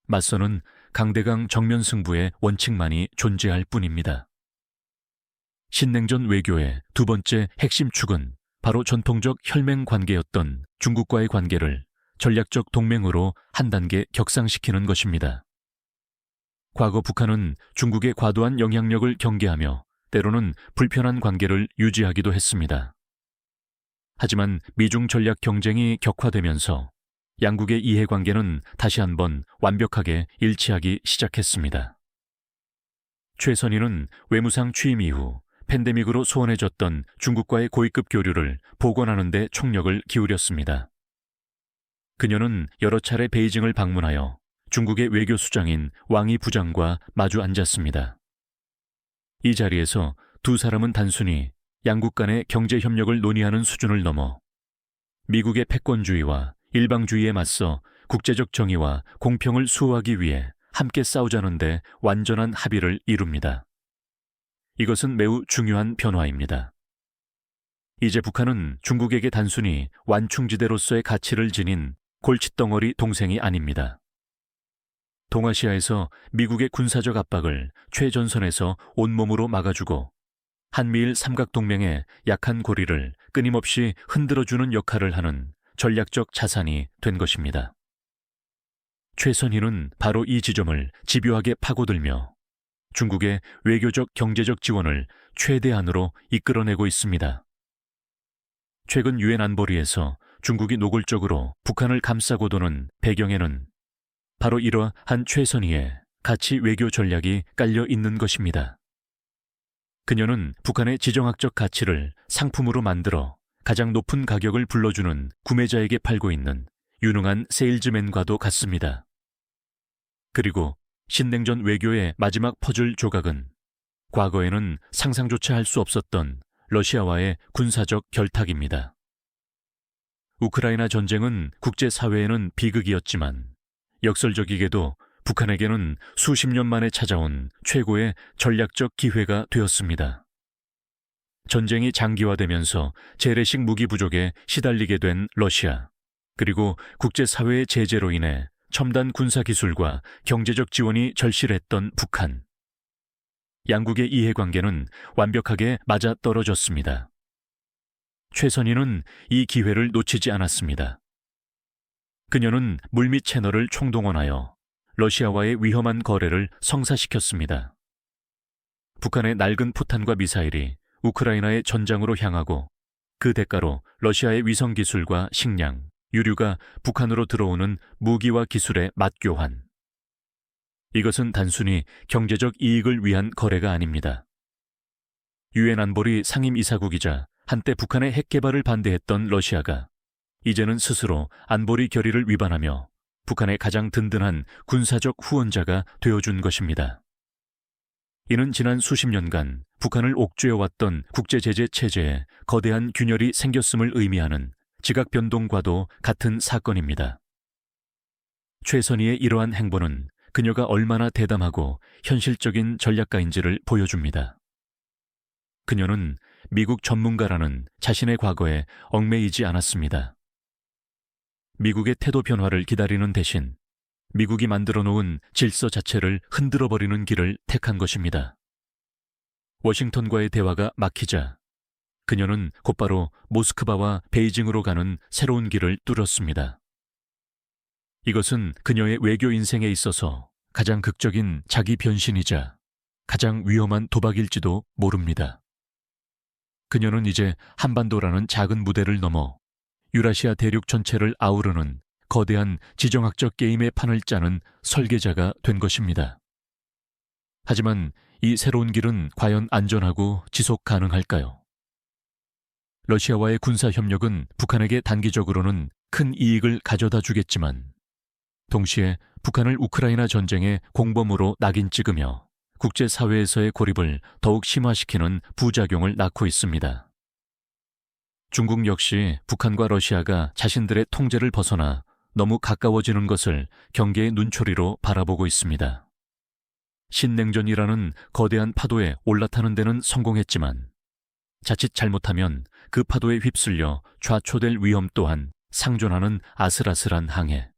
맞서는 강대강 정면 승부의 원칙만이 존재할 뿐입니다. 신냉전 외교의 두 번째 핵심 축은 바로 전통적 혈맹 관계였던 중국과의 관계를 전략적 동맹으로 한 단계 격상시키는 것입니다. 과거 북한은 중국의 과도한 영향력을 경계하며 때로는 불편한 관계를 유지하기도 했습니다. 하지만 미중 전략 경쟁이 격화되면서 양국의 이해관계는 다시 한번 완벽하게 일치하기 시작했습니다. 최선희는 외무상 취임 이후 팬데믹으로 소원해졌던 중국과의 고위급 교류를 복원하는 데 총력을 기울였습니다. 그녀는 여러 차례 베이징을 방문하여 중국의 외교수장인 왕이 부장과 마주 앉았습니다. 이 자리에서 두 사람은 단순히 양국 간의 경제협력을 논의하는 수준을 넘어 미국의 패권주의와 일방주의에 맞서 국제적 정의와 공평을 수호하기 위해 함께 싸우자는데 완전한 합의를 이룹니다. 이것은 매우 중요한 변화입니다. 이제 북한은 중국에게 단순히 완충지대로서의 가치를 지닌 골칫덩어리 동생이 아닙니다. 동아시아에서 미국의 군사적 압박을 최전선에서 온몸으로 막아주고 한미일 삼각동맹의 약한 고리를 끊임없이 흔들어주는 역할을 하는 전략적 자산이 된 것입니다. 최선희는 바로 이 지점을 집요하게 파고들며 중국의 외교적 경제적 지원을 최대한으로 이끌어내고 있습니다. 최근 유엔 안보리에서 중국이 노골적으로 북한을 감싸고 도는 배경에는 바로 이러한 최선희의 가치 외교 전략이 깔려 있는 것입니다. 그녀는 북한의 지정학적 가치를 상품으로 만들어 가장 높은 가격을 불러주는 구매자에게 팔고 있는 유능한 세일즈맨과도 같습니다. 그리고 신냉전 외교의 마지막 퍼즐 조각은 과거에는 상상조차 할 수 없었던 러시아와의 군사적 결탁입니다. 우크라이나 전쟁은 국제사회에는 비극이었지만 역설적이게도 북한에게는 수십 년 만에 찾아온 최고의 전략적 기회가 되었습니다. 전쟁이 장기화되면서 재래식 무기 부족에 시달리게 된 러시아, 그리고 국제사회의 제재로 인해 첨단 군사기술과 경제적 지원이 절실했던 북한. 양국의 이해관계는 완벽하게 맞아떨어졌습니다. 최선희는 이 기회를 놓치지 않았습니다. 그녀는 물밑 채널을 총동원하여 러시아와의 위험한 거래를 성사시켰습니다. 북한의 낡은 포탄과 미사일이 우크라이나의 전장으로 향하고 그 대가로 러시아의 위성기술과 식량, 유류가 북한으로 들어오는 무기와 기술의 맞교환. 이것은 단순히 경제적 이익을 위한 거래가 아닙니다. 유엔 안보리 상임이사국이자 한때 북한의 핵 개발을 반대했던 러시아가 이제는 스스로 안보리 결의를 위반하며 북한의 가장 든든한 군사적 후원자가 되어준 것입니다. 이는 지난 수십 년간 북한을 옥죄어왔던 국제제재 체제에 거대한 균열이 생겼음을 의미하는 지각 변동과도 같은 사건입니다. 최선희의 이러한 행보는 그녀가 얼마나 대담하고 현실적인 전략가인지를 보여줍니다. 그녀는 미국 전문가라는 자신의 과거에 얽매이지 않았습니다. 미국의 태도 변화를 기다리는 대신 미국이 만들어 놓은 질서 자체를 흔들어버리는 길을 택한 것입니다. 워싱턴과의 대화가 막히자 그녀는 곧바로 모스크바와 베이징으로 가는 새로운 길을 뚫었습니다. 이것은 그녀의 외교 인생에 있어서 가장 극적인 자기 변신이자 가장 위험한 도박일지도 모릅니다. 그녀는 이제 한반도라는 작은 무대를 넘어 유라시아 대륙 전체를 아우르는 거대한 지정학적 게임의 판을 짜는 설계자가 된 것입니다. 하지만 이 새로운 길은 과연 안전하고 지속 가능할까요? 러시아와의 군사협력은 북한에게 단기적으로는 큰 이익을 가져다 주겠지만 동시에 북한을 우크라이나 전쟁의 공범으로 낙인 찍으며 국제사회에서의 고립을 더욱 심화시키는 부작용을 낳고 있습니다. 중국 역시 북한과 러시아가 자신들의 통제를 벗어나 너무 가까워지는 것을 경계의 눈초리로 바라보고 있습니다. 신냉전이라는 거대한 파도에 올라타는 데는 성공했지만 자칫 잘못하면 그 파도에 휩쓸려 좌초될 위험 또한 상존하는 아슬아슬한 항해.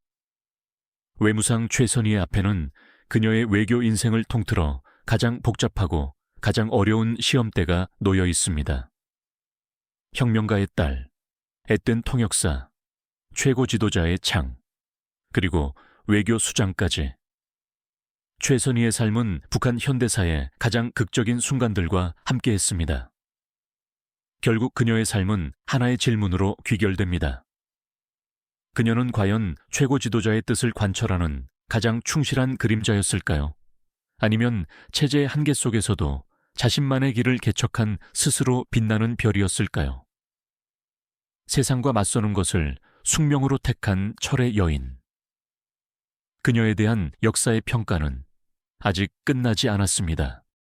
외무상 최선희의 앞에는 그녀의 외교 인생을 통틀어 가장 복잡하고 가장 어려운 시험대가 놓여 있습니다. 혁명가의 딸, 앳된 통역사, 최고 지도자의 창, 그리고 외교 수장까지. 최선희의 삶은 북한 현대사의 가장 극적인 순간들과 함께했습니다. 결국 그녀의 삶은 하나의 질문으로 귀결됩니다. 그녀는 과연 최고 지도자의 뜻을 관철하는 가장 충실한 그림자였을까요? 아니면 체제의 한계 속에서도 자신만의 길을 개척한 스스로 빛나는 별이었을까요? 세상과 맞서는 것을 숙명으로 택한 철의 여인. 그녀에 대한 역사의 평가는 아직 끝나지 않았습니다.